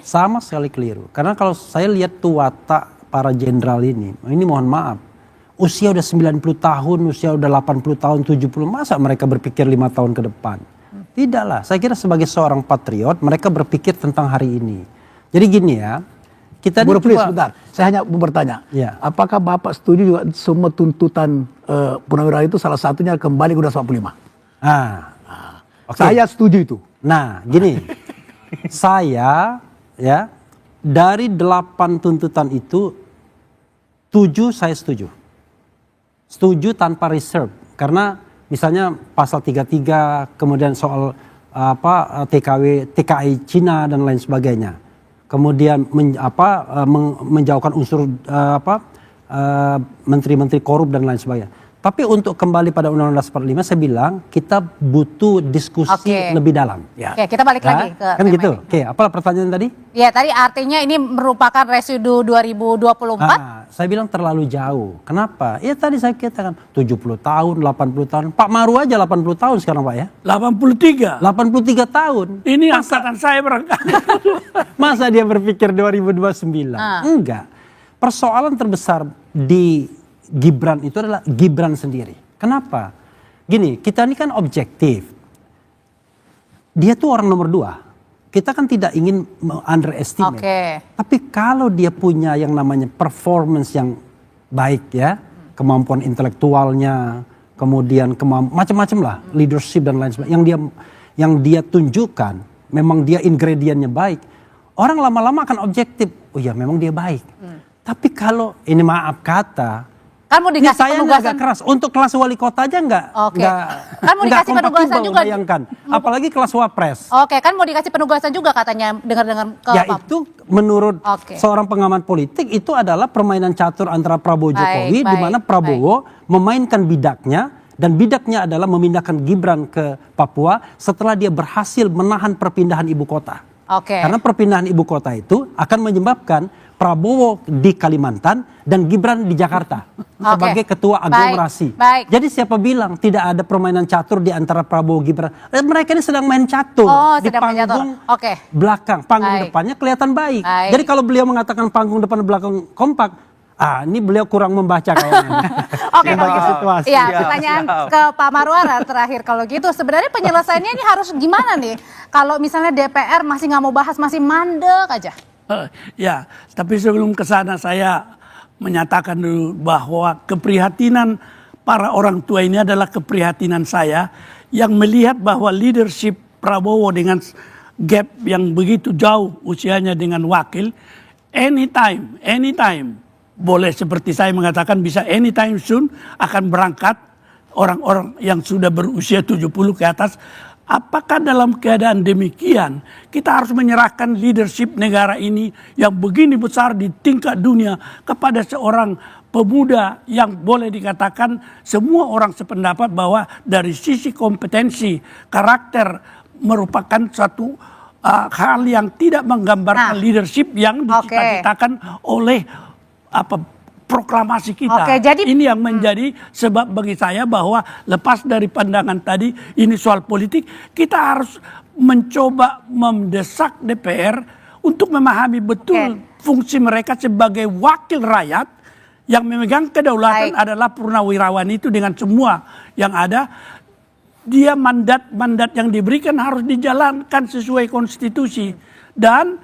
S11: Sama sekali keliru. Karena kalau saya lihat tuh watak para jenderal ini mohon maaf. Usia udah 90 tahun, usia udah 80 tahun, 70. Masa mereka berpikir 5 tahun ke depan? Tidaklah. Saya kira sebagai seorang patriot, mereka berpikir tentang hari ini. Jadi gini ya, kita
S13: Bu Refli, sebentar. Saya hanya mau bertanya.
S11: Ya.
S13: Apakah Bapak setuju juga semua tuntutan Purnawirawan itu salah satunya kembali ke Undang-Undang 45? Saya setuju itu.
S11: Nah, gini. Saya ya dari 8 tuntutan itu 7 saya setuju. Setuju tanpa reserve karena misalnya pasal 33 kemudian soal TKI Cina dan lain sebagainya. Kemudian menjauhkan unsur menteri-menteri korup dan lain sebagainya. Tapi untuk kembali pada Undang-Undang 45 saya bilang kita butuh diskusi lebih dalam.
S3: Oke, kita balik lagi ke
S11: kan gitu. Oke, apa pertanyaan tadi?
S3: Ya, tadi artinya ini merupakan residu 2024.
S11: Saya bilang terlalu jauh. Kenapa? Ya tadi saya katakan 70 tahun, 80 tahun. Pak Maru aja 80 tahun sekarang Pak ya.
S12: 83
S11: tahun.
S12: Ini angkatan saya berangkat.
S11: Masa dia berpikir 2029? Enggak. Persoalan terbesar di Gibran itu adalah Gibran sendiri. Kenapa? Gini, kita ini kan objektif. Dia tuh orang nomor 2. Kita kan tidak ingin underestimate. Tapi kalau dia punya yang namanya performance yang baik ya, kemampuan intelektualnya, kemudian macam-macam lah, leadership dan lain sebagainya, yang dia tunjukkan, memang dia ingredientnya baik. Orang lama-lama akan objektif. Oh ya, memang dia baik. Tapi kalau ini maaf kata,
S3: kan mau dikasih penugasan
S11: agak keras untuk kelas wali kota aja enggak
S3: kan mau dikasih penugasan juga
S11: bayangkan apalagi kelas wapres.
S3: Kan mau dikasih penugasan juga katanya dengar-dengar
S11: ya itu menurut seorang pengamat politik itu adalah permainan catur antara Prabowo Jokowi di mana Prabowo memainkan bidaknya dan bidaknya adalah memindahkan Gibran ke Papua setelah dia berhasil menahan perpindahan ibu kota. Karena perpindahan ibu kota itu akan menyebabkan Prabowo di Kalimantan dan Gibran di Jakarta sebagai ketua aglomerasi. Jadi siapa bilang tidak ada permainan catur di antara Prabowo Gibran? Mereka ini sedang main catur di panggung belakang, panggung depannya kelihatan baik. Jadi kalau beliau mengatakan panggung depan belakang kompak, ini beliau kurang membaca kayaknya. Situasi.
S3: Ya, pertanyaan ke Pak Marwara terakhir kalau gitu sebenarnya penyelesaiannya ini harus gimana nih? Kalau misalnya DPR masih nggak mau bahas, masih mandek aja.
S12: Ya, tapi sebelum ke sana saya menyatakan dulu bahwa keprihatinan para orang tua ini adalah keprihatinan saya yang melihat bahwa leadership Prabowo dengan gap yang begitu jauh usianya dengan wakil, anytime, boleh seperti saya mengatakan bisa anytime soon akan berangkat orang-orang yang sudah berusia 70 ke atas. Apakah dalam keadaan demikian kita harus menyerahkan leadership negara ini yang begini besar di tingkat dunia kepada seorang pemuda yang boleh dikatakan semua orang sependapat bahwa dari sisi kompetensi, karakter merupakan suatu hal yang tidak menggambarkan leadership yang dicita-citakan oleh proklamasi kita.
S3: Oke, jadi
S12: ini yang menjadi sebab bagi saya bahwa lepas dari pandangan tadi ini soal politik, kita harus mencoba mendesak DPR untuk memahami betul fungsi mereka sebagai wakil rakyat yang memegang kedaulatan adalah purnawirawan itu dengan semua yang ada. Dia mandat yang diberikan harus dijalankan sesuai konstitusi. Dan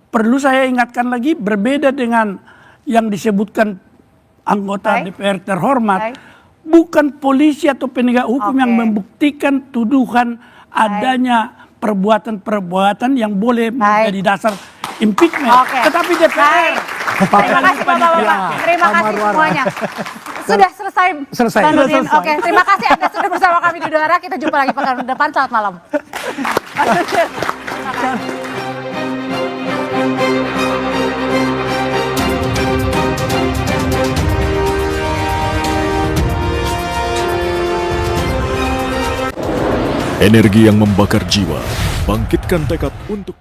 S12: perlu saya ingatkan lagi, berbeda dengan yang disebutkan anggota DPR terhormat, bukan polisi atau penegak hukum yang membuktikan tuduhan adanya perbuatan-perbuatan yang boleh menjadi dasar impeachment. Tetapi DPR.
S3: Terima kasih Bapak-Bapak. Terima kasih semuanya. Sudah selesai. Bang Nurdin. Oke, terima kasih Anda sudah bersama kami di Udara. Kita jumpa lagi pekan depan. Selamat malam. Terima kasih.
S15: Energi yang membakar jiwa, bangkitkan tekad untuk